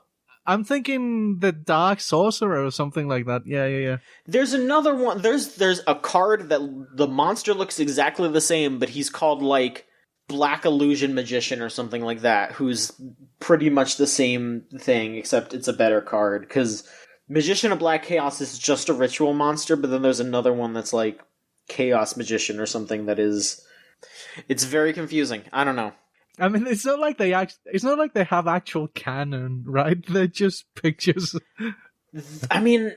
I'm thinking the Dark Sorcerer or something like that. Yeah. There's another one. There's a card that the monster looks exactly the same, but he's called, like, Black Illusion Magician or something like that, who's pretty much the same thing, except it's a better card, because Magician of Black Chaos is just a ritual monster, but then there's another one that's like Chaos Magician or something that is... It's very confusing. I don't know. I mean, it's not like they have actual canon, right? They're just pictures. I mean,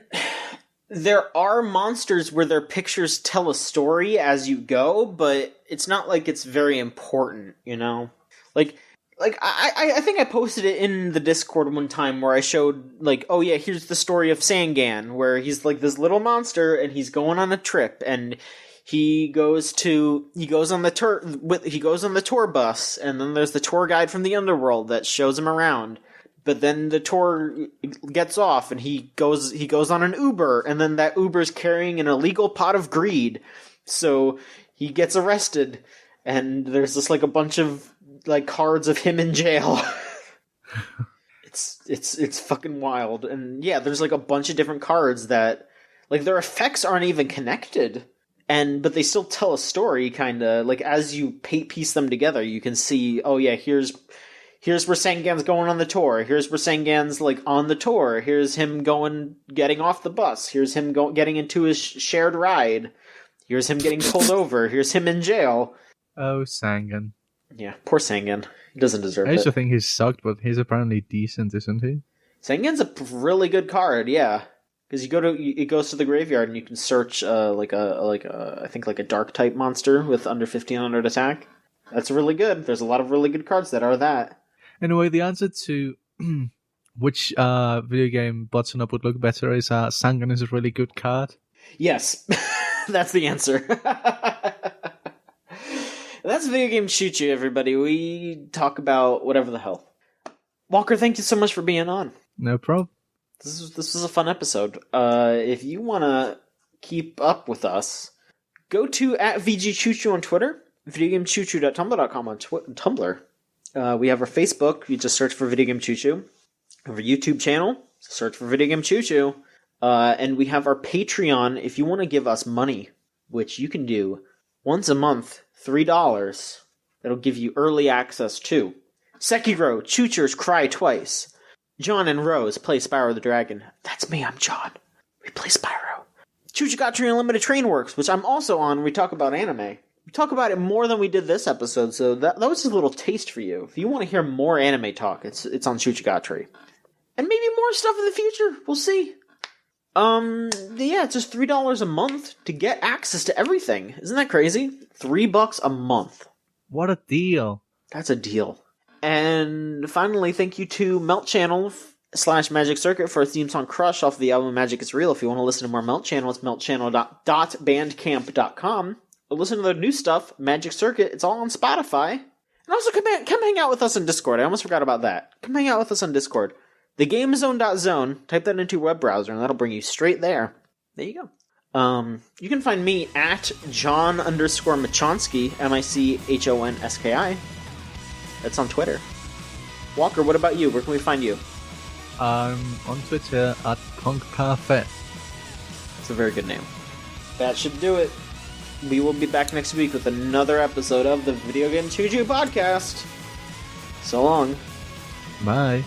there are monsters where their pictures tell a story as you go, but it's not like it's very important, you know? Like I think I posted it in the Discord one time where I showed, like, oh yeah, here's the story of Sangan, where he's like this little monster and he's going on a trip, and he goes on the tour bus, and then there's the tour guide from the underworld that shows him around. But then the tour gets off, and he goes on an Uber, and then that Uber's carrying an illegal pot of greed, so he gets arrested, and there's just like a bunch of like cards of him in jail. It's fucking wild, and yeah, there's like a bunch of different cards that like their effects aren't even connected. But they still tell a story, kind of. Like, as you piece them together, you can see, oh yeah, here's where Sangan's going on the tour. Here's where Sangan's, like, on the tour. Here's him getting off the bus. Here's him getting into his shared ride. Here's him getting pulled over. Here's him in jail. Oh, Sangan. Yeah, poor Sangan. He doesn't deserve it. I used to think he sucked, but he's apparently decent, isn't he? Sangan's a really good card, yeah. Because it goes to the graveyard and you can search I think a dark type monster with under 1500 attack. That's really good. There's a lot of really good cards that are that. Anyway, the answer to which video game button up would look better is Sangan is a really good card. Yes, that's the answer. That's Video Game Choo Choo, everybody. We talk about whatever the hell. Walker, thank you so much for being on. No problem. This was a fun episode. If you want to keep up with us, go to @VGChooChoo on Twitter, videogamechoochoo.tumblr.com on Tumblr. We have our Facebook. You just search for Video Game Choo Choo. We have our YouTube channel. Search for Video Game Choo Choo. And we have our Patreon. If you want to give us money, which you can do once a month, $3. That'll give you early access to Sekiro, Choochers Cry Twice. John and Rose play Spyro the Dragon. That's me, I'm John. We play Spyro. Chuchigatri Unlimited Train Works, which I'm also on when we talk about anime. We talk about it more than we did this episode, so that was just a little taste for you. If you want to hear more anime talk, it's on Chuchigatri. And maybe more stuff in the future. We'll see. Yeah, it's just $3 a month to get access to everything. Isn't that crazy? $3 a month. What a deal. That's a deal. And finally, thank you to Melt Channel /Magic Circuit for a theme song Crush off the album Magic is Real. If you want to listen to more Melt Channel, it's meltchannel.bandcamp.com. Or listen to their new stuff, Magic Circuit. It's all on Spotify. And also come hang out with us on Discord. I almost forgot about that. Come hang out with us on Discord. TheGameZone.zone. Type that into your web browser, and that'll bring you straight there. There you go. You can find me at John_Machonsky, MICHONSKI. That's on Twitter. Walker, what about you? Where can we find you? I'm on Twitter at PunkParfait. It's a very good name. That should do it. We will be back next week with another episode of the Video Game Choo Choo podcast. So long. Bye.